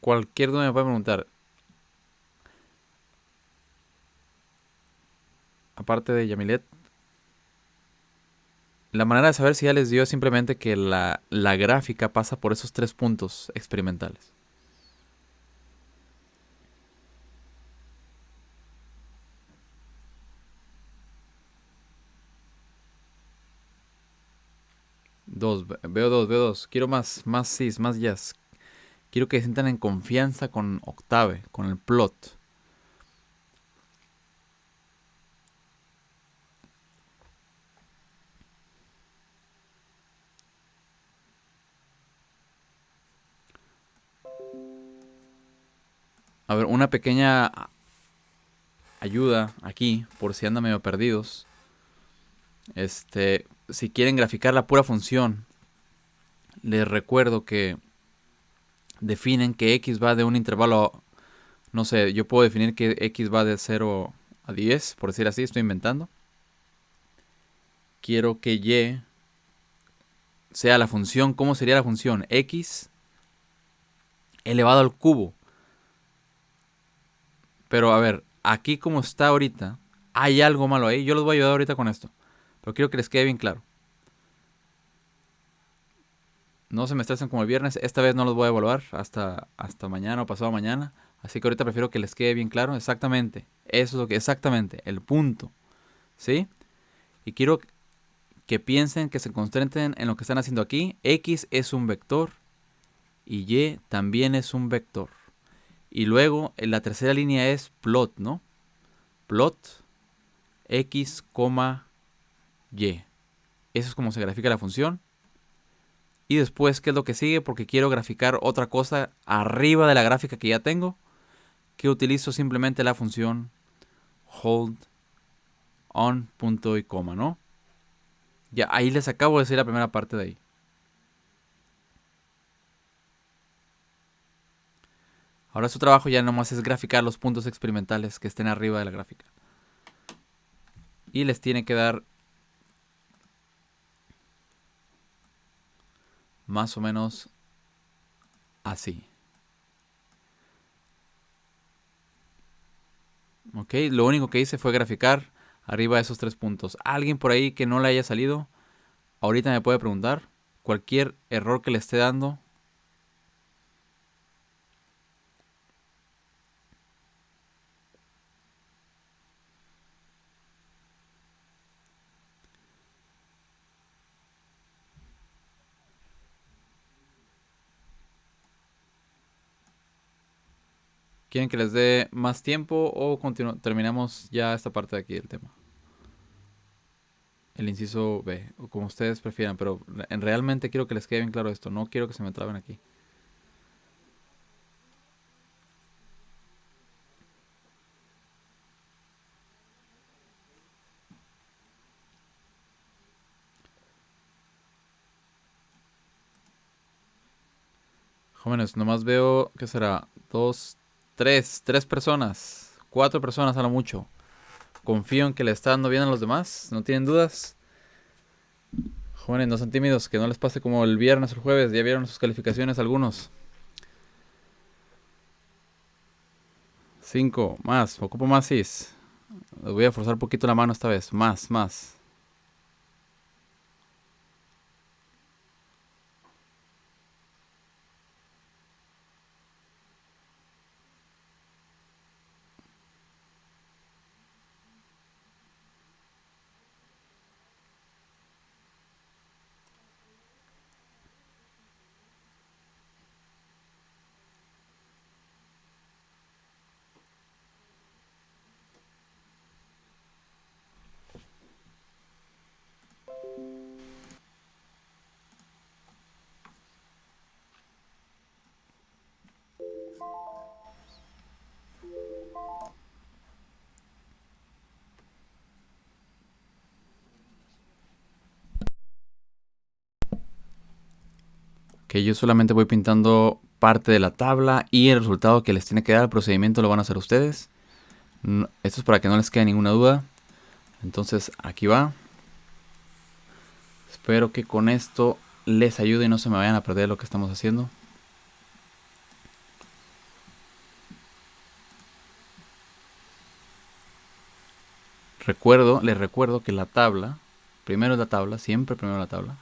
S1: Cualquier duda me puede preguntar. Aparte de Yamilet. La manera de saber si ya les dio es simplemente que la gráfica pasa por esos 3 puntos experimentales. Veo dos. Quiero más sis, más yes. Quiero que se sientan en confianza con Octave, con el plot. A ver, una pequeña ayuda aquí, por si andan medio perdidos. Si quieren graficar la pura función, les recuerdo que definen que x va de un intervalo, no sé, yo puedo definir que x va de 0 a 10, por decir así, estoy inventando. Quiero que y sea la función. ¿Cómo sería la función? X elevado al cubo. Pero a ver, aquí como está ahorita, hay algo malo ahí. Yo los voy a ayudar ahorita con esto, pero quiero que les quede bien claro. No se me estresen como el viernes. Esta vez no los voy a evaluar hasta mañana o pasado mañana. Así que ahorita prefiero que les quede bien claro exactamente. Eso es lo que exactamente, el punto. ¿Sí? Y quiero que piensen, que se concentren en lo que están haciendo aquí. X es un vector y Y también es un vector. Y luego en la tercera línea es plot, ¿no? Plot X, Y. Eso es como se grafica la función. Y después, ¿qué es lo que sigue? Porque quiero graficar otra cosa arriba de la gráfica que ya tengo. Que utilizo simplemente la función hold on, punto y coma, ¿no? Ya, ahí les acabo de decir la primera parte de ahí. Ahora su trabajo ya nomás es graficar los puntos experimentales que estén arriba de la gráfica. Y les tiene que dar más o menos así. Ok, lo único que hice fue graficar arriba de esos 3 puntos. Alguien por ahí que no le haya salido, ahorita me puede preguntar. Cualquier error que le esté dando. ¿Quieren que les dé más tiempo o terminamos ya esta parte de aquí del tema? El inciso B, o como ustedes prefieran, pero realmente quiero que les quede bien claro esto. No quiero que se me traben aquí. Jóvenes, nomás veo, ¿qué será? 2, 3 personas. 4 personas a lo mucho. Confío en que le está dando bien a los demás. ¿No tienen dudas? Jóvenes, no sean tímidos. Que no les pase como el viernes o el jueves. Ya vieron sus calificaciones algunos. 5, más. Ocupo más cis. Les voy a forzar un poquito la mano esta vez. Más. Que yo solamente voy pintando parte de la tabla y el resultado que les tiene que dar el procedimiento lo van a hacer ustedes. Esto es para que no les quede ninguna duda. Entonces aquí va. Espero que con esto les ayude y no se me vayan a perder lo que estamos haciendo. Les recuerdo que la tabla, primero es la tabla, siempre primero la tabla.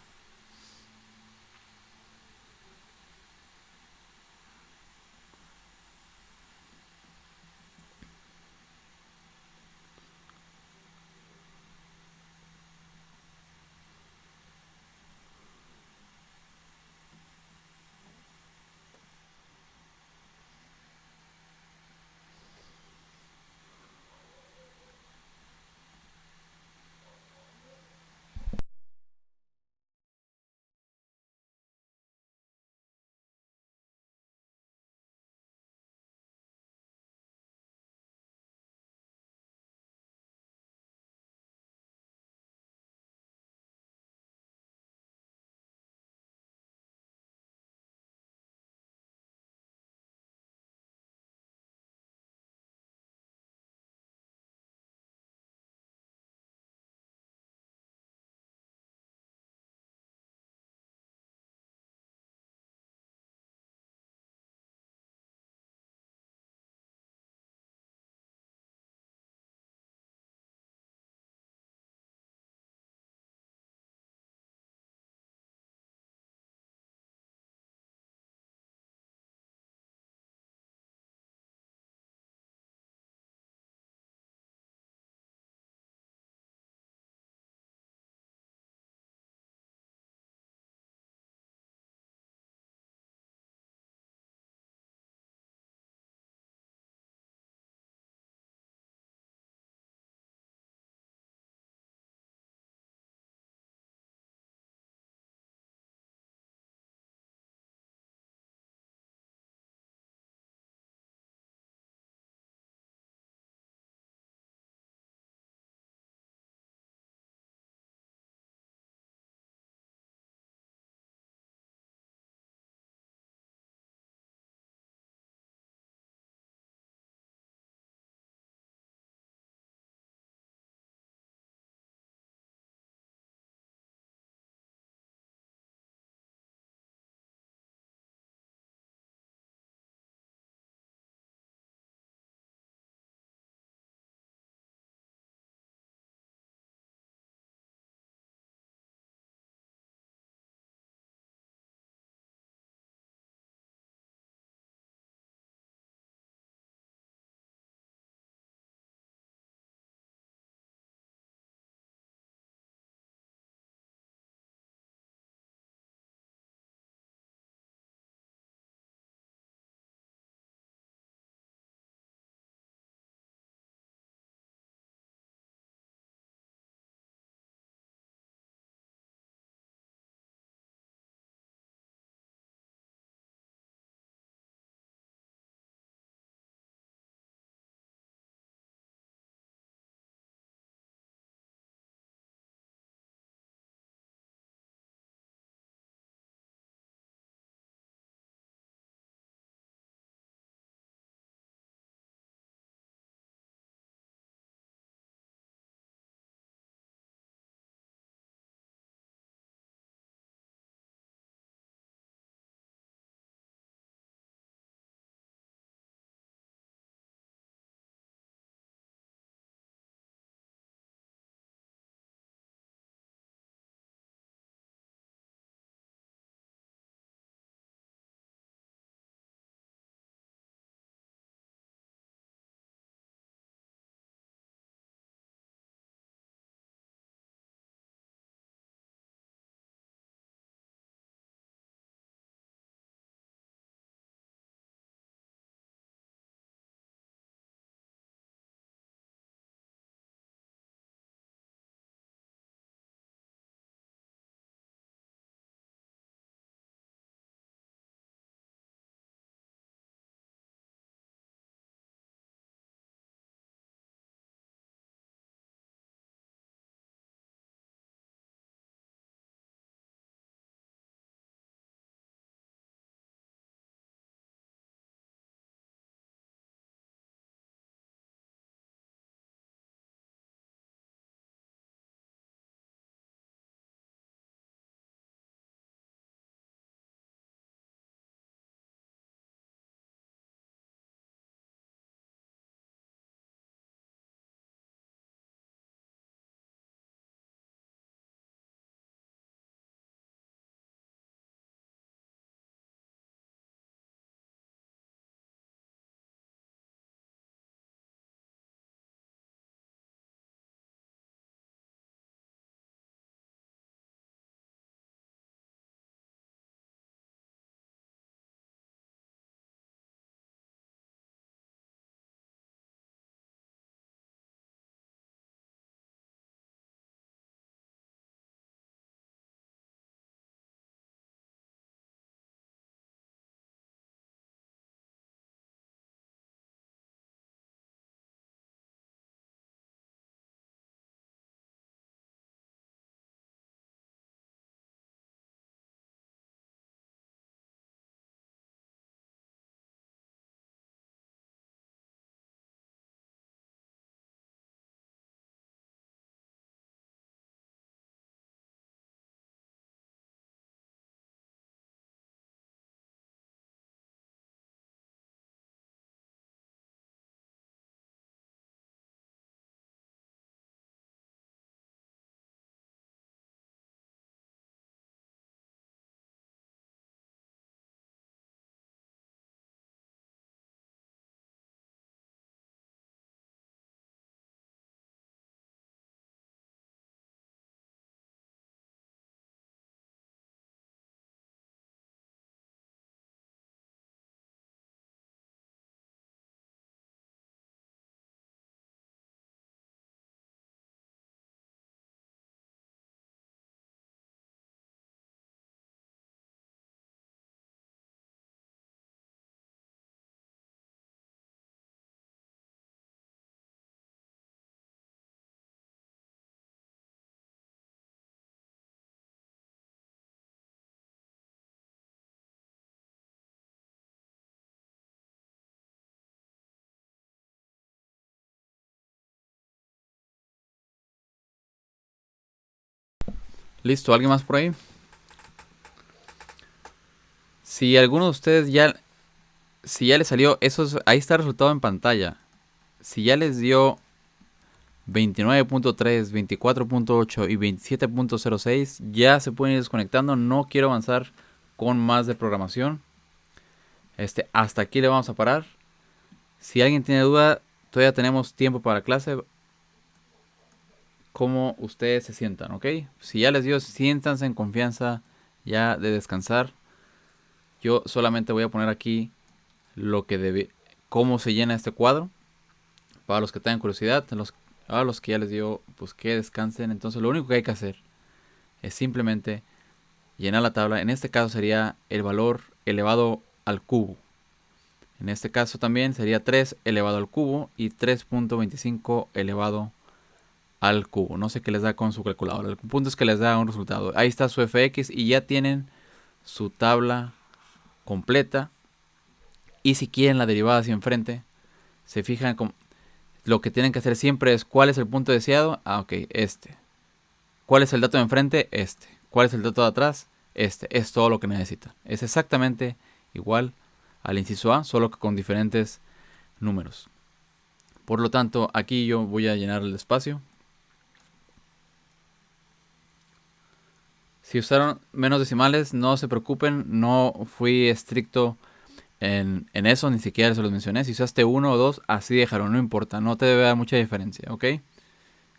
S1: Listo, ¿alguien más por ahí? Si alguno de ustedes ya, si ya les salió, ahí está el resultado en pantalla. Si ya les dio 29.3, 24.8 y 27.06, ya se pueden ir desconectando. No quiero avanzar con más de programación. Hasta aquí le vamos a parar. Si alguien tiene duda, todavía tenemos tiempo para clase. Como ustedes se sientan, ¿ok? Si ya les dio, siéntanse en confianza ya de descansar. Yo solamente voy a poner aquí lo que debe, cómo se llena este cuadro. Para los que tengan curiosidad, a los que ya les dio, pues que descansen. Entonces lo único que hay que hacer es simplemente llenar la tabla. En este caso sería el valor elevado al cubo. En este caso también sería 3 elevado al cubo y 3.25 elevado al cubo. No sé qué les da con su calculadora. El punto es que les da un resultado. Ahí está su fx y ya tienen su tabla completa. Y si quieren la derivada hacia enfrente, se fijan con lo que tienen que hacer siempre es cuál es el punto deseado. Ah, ok, este. ¿Cuál es el dato de enfrente? Este. ¿Cuál es el dato de atrás? Este. Es todo lo que necesitan. Es exactamente igual al inciso A, solo que con diferentes números. Por lo tanto, aquí yo voy a llenar el espacio. Si usaron menos decimales, no se preocupen. No fui estricto en eso, ni siquiera se los mencioné. Si usaste uno o dos, así dejaron, no importa. No te debe dar mucha diferencia, ¿ok?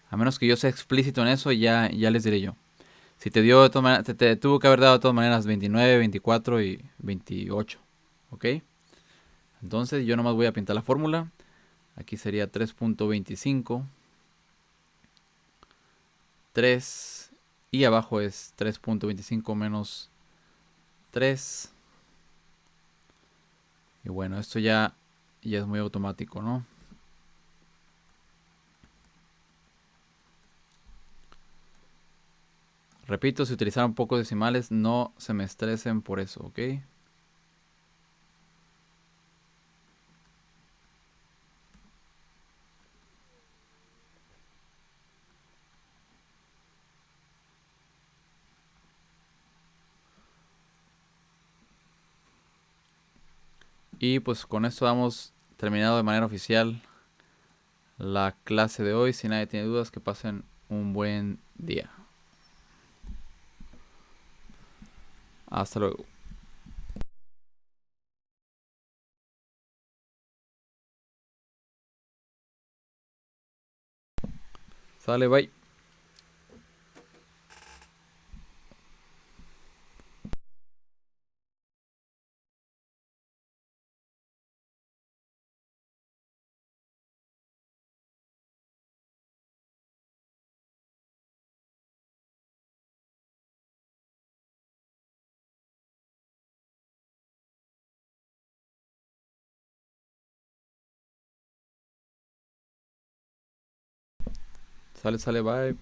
S1: A menos que yo sea explícito en eso, ya les diré yo. Si te dio de todas maneras, te tuvo que haber dado de todas maneras 29, 24 y 28. ¿Ok? Entonces yo nomás voy a pintar la fórmula. Aquí sería 3.25. 3. Y abajo es 3.25 menos 3. Y bueno, esto ya es muy automático, ¿no? Repito, si utilizaron pocos decimales, no se me estresen por eso, ¿ok? Y pues con esto damos terminado de manera oficial la clase de hoy. Si nadie tiene dudas, que pasen un buen día. Hasta luego. Sale, bye. Sale, bye.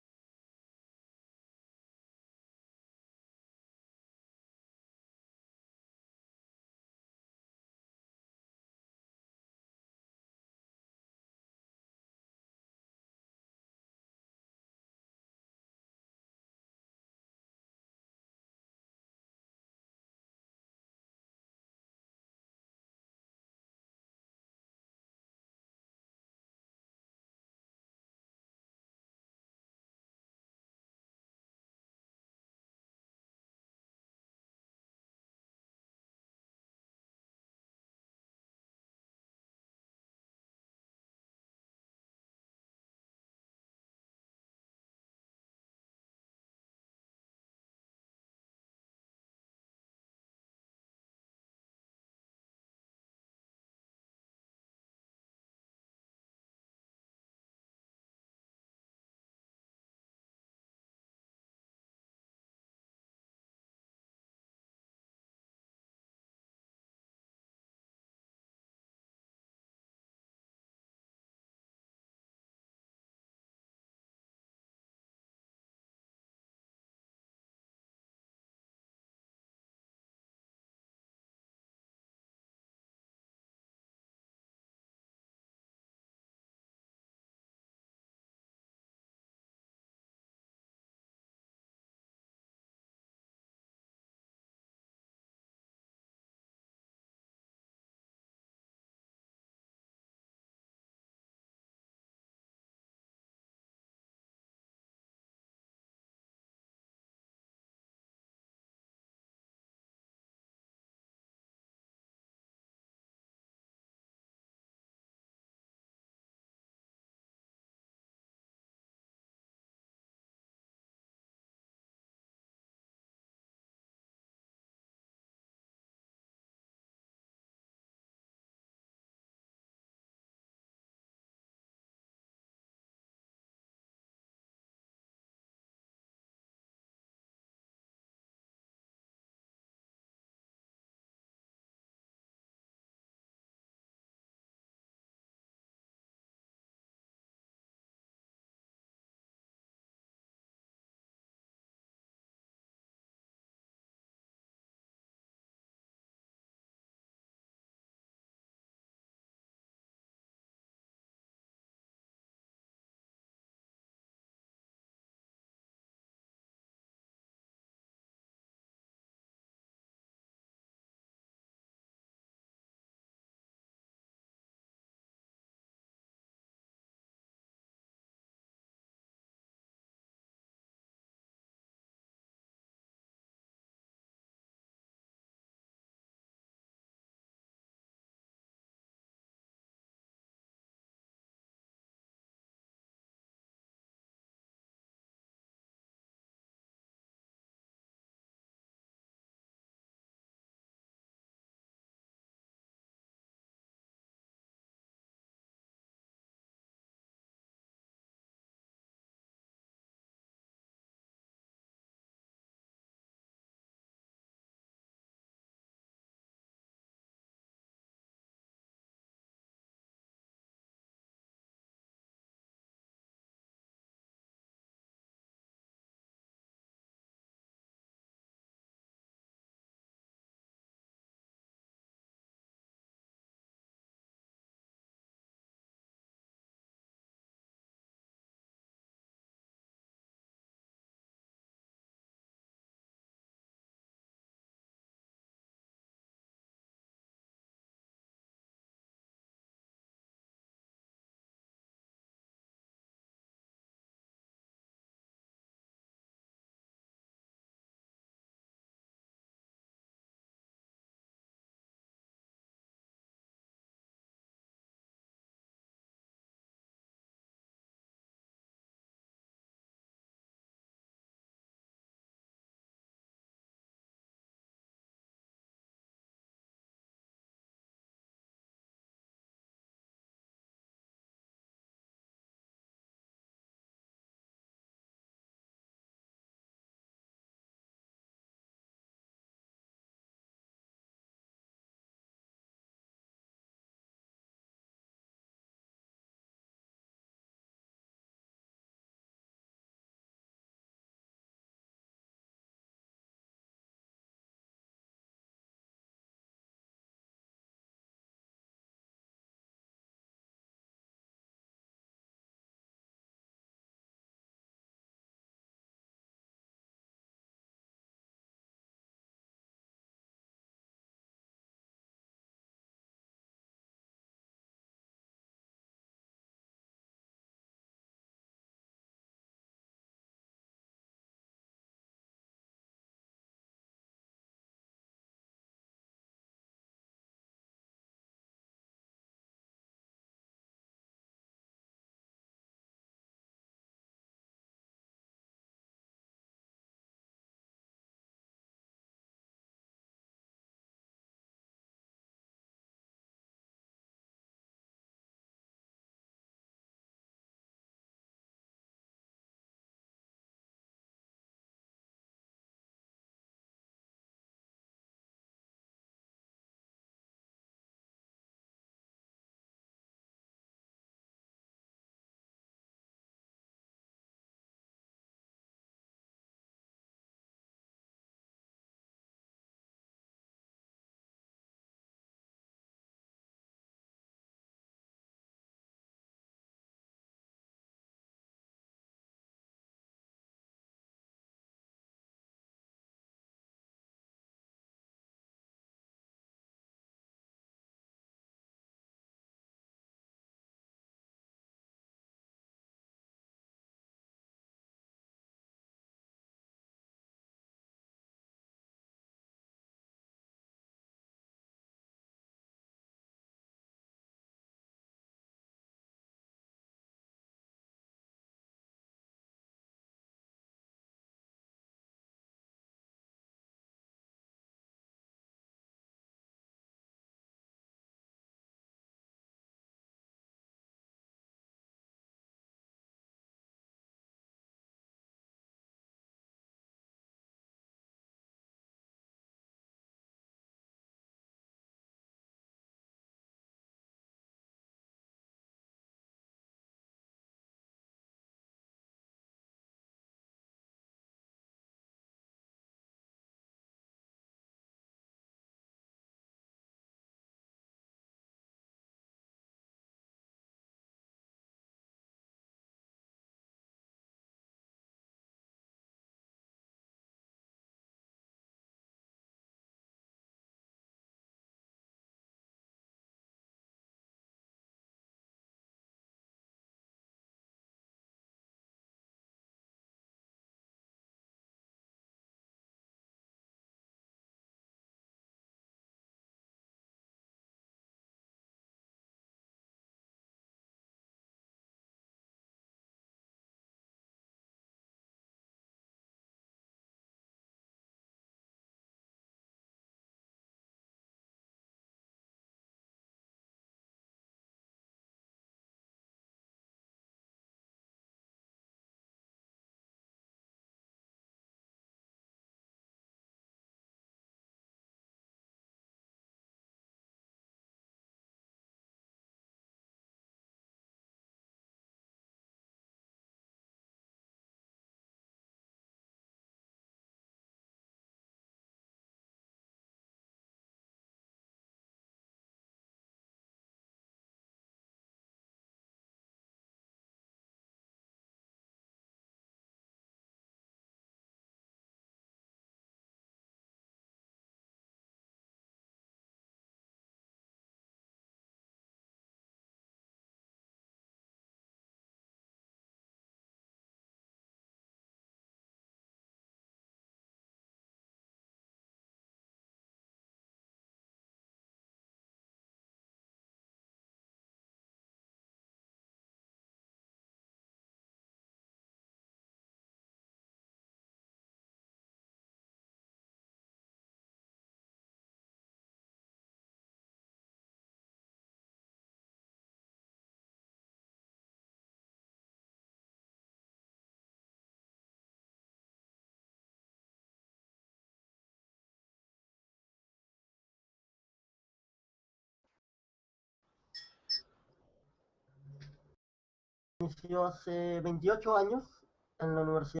S2: Inició hace 28 años en la universidad.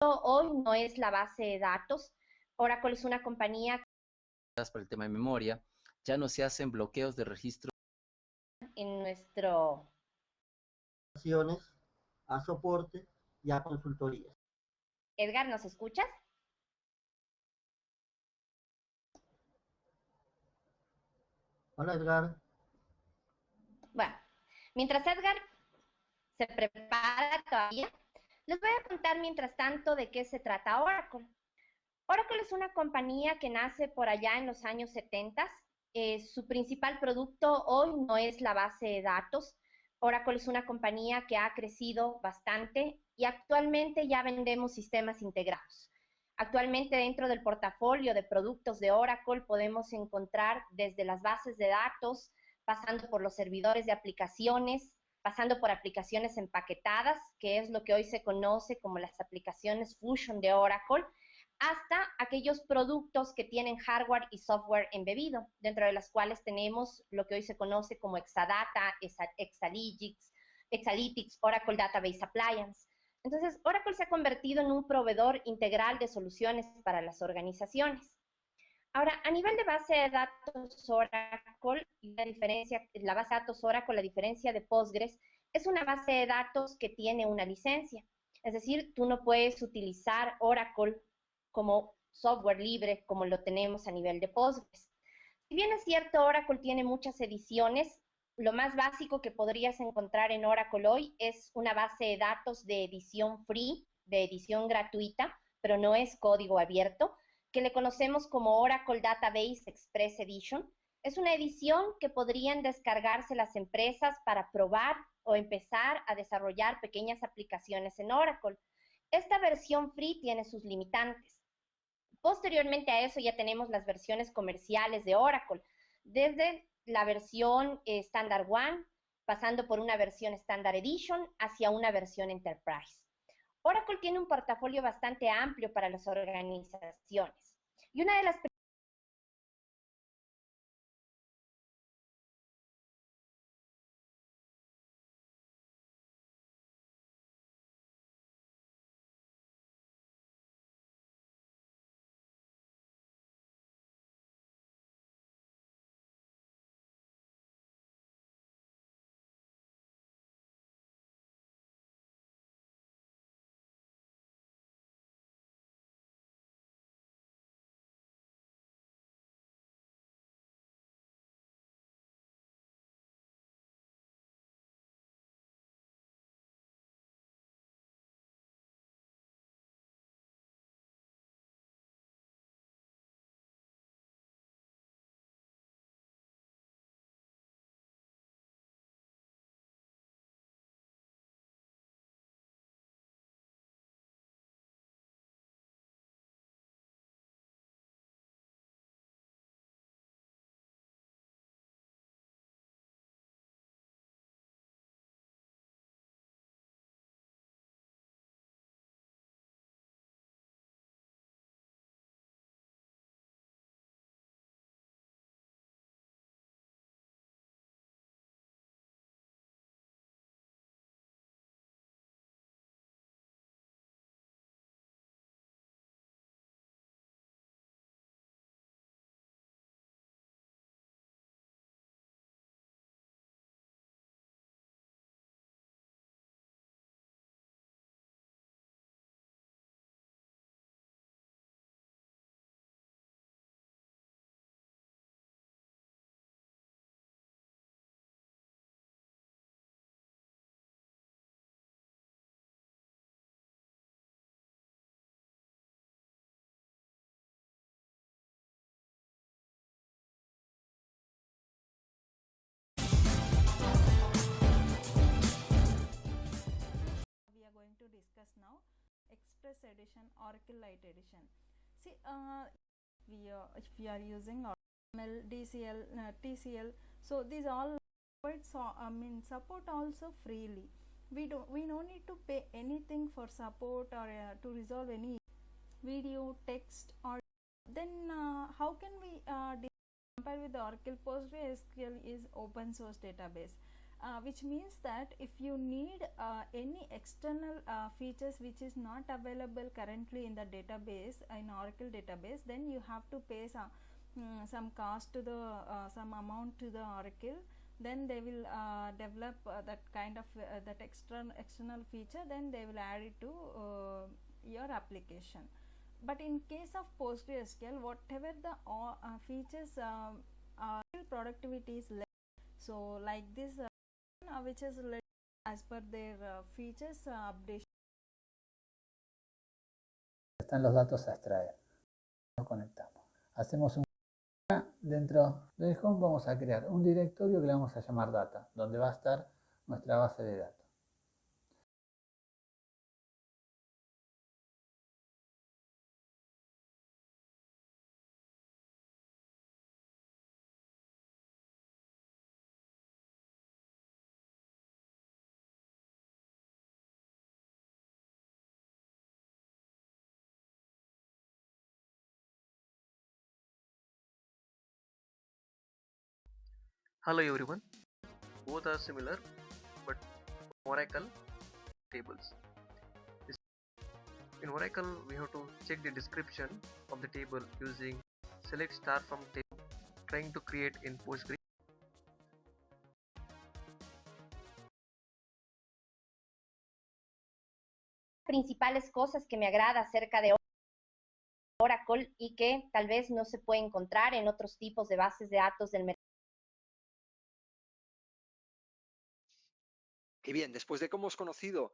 S3: Hoy no es la base de datos. Oracle es una compañía
S4: Para el tema de memoria, ya no se hacen bloqueos de registro
S3: en nuestro...
S2: A soporte y a consultorías.
S3: Edgar, ¿nos escuchas?
S2: Hola Edgar.
S3: Bueno, mientras Edgar se prepara todavía, les voy a contar mientras tanto de qué se trata Oracle. Oracle es una compañía que nace por allá en los años 70. Su principal producto hoy no es la base de datos. Oracle es una compañía que ha crecido bastante y actualmente ya vendemos sistemas integrados. Actualmente dentro del portafolio de productos de Oracle podemos encontrar desde las bases de datos, pasando por los servidores de aplicaciones, pasando por aplicaciones empaquetadas, que es lo que hoy se conoce como las aplicaciones Fusion de Oracle, hasta aquellos productos que tienen hardware y software embebido, dentro de las cuales tenemos lo que hoy se conoce como Exadata, Exalytics, Oracle Database Appliance. Entonces, Oracle se ha convertido en un proveedor integral de soluciones para las organizaciones. Ahora, a nivel de base de datos Oracle, la base de datos Oracle, la diferencia de Postgres, es una base de datos que tiene una licencia. Es decir, tú no puedes utilizar Oracle como software libre como lo tenemos a nivel de Postgres. Si bien es cierto, Oracle tiene muchas ediciones, lo más básico que podrías encontrar en Oracle hoy es una base de datos de edición free, de edición gratuita, pero no es código abierto, que le conocemos como Oracle Database Express Edition. Es una edición que podrían descargarse las empresas para probar o empezar a desarrollar pequeñas aplicaciones en Oracle. Esta versión free tiene sus limitantes. Posteriormente a eso ya tenemos las versiones comerciales de Oracle, desde la versión Standard One, pasando por una versión Standard Edition, hacia una versión Enterprise. Oracle tiene un portafolio bastante amplio para las organizaciones. Y una de las
S5: we are going to discuss now Express Edition, Oracle Lite Edition. See, if we are using ML, DCL, TCL, so these all support also freely. We no need to pay anything for support or to resolve any video, text, or then how can we compare with the Oracle? PostgreSQL is open source database, which means that if you need any external features which is not available currently in the database, in Oracle database, then you have to pay some cost to the some amount to the Oracle. Then they will develop that kind of that external feature, then they will add it to your application. But in case of PostgreSQL, whatever the features productivity is less. So like this which is led as per their features updation.
S6: Están los datos a extraer. Nos conectamos. Hacemos un... Dentro del home vamos a crear un directorio que le vamos a llamar data, donde va a estar nuestra base de datos.
S7: Hello everyone, both are similar but Oracle tables. In Oracle we have to check the description of the table using select star from table, trying to create in Postgre.
S3: Principales cosas que me agrada acerca de Oracle y que tal vez no se puede encontrar en otros tipos de bases de datos del mercado.
S8: Y bien, después de que hemos conocido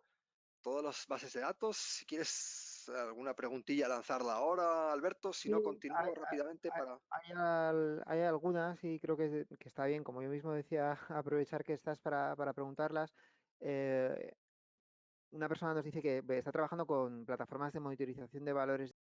S8: todas las bases de datos, si quieres alguna preguntilla lanzarla ahora, Alberto, si no
S9: Sí,
S8: continúo rápidamente para...
S9: hay algunas y creo que está bien, como yo mismo decía, aprovechar que estás para preguntarlas. Una persona nos dice que está trabajando con plataformas de monitorización de valores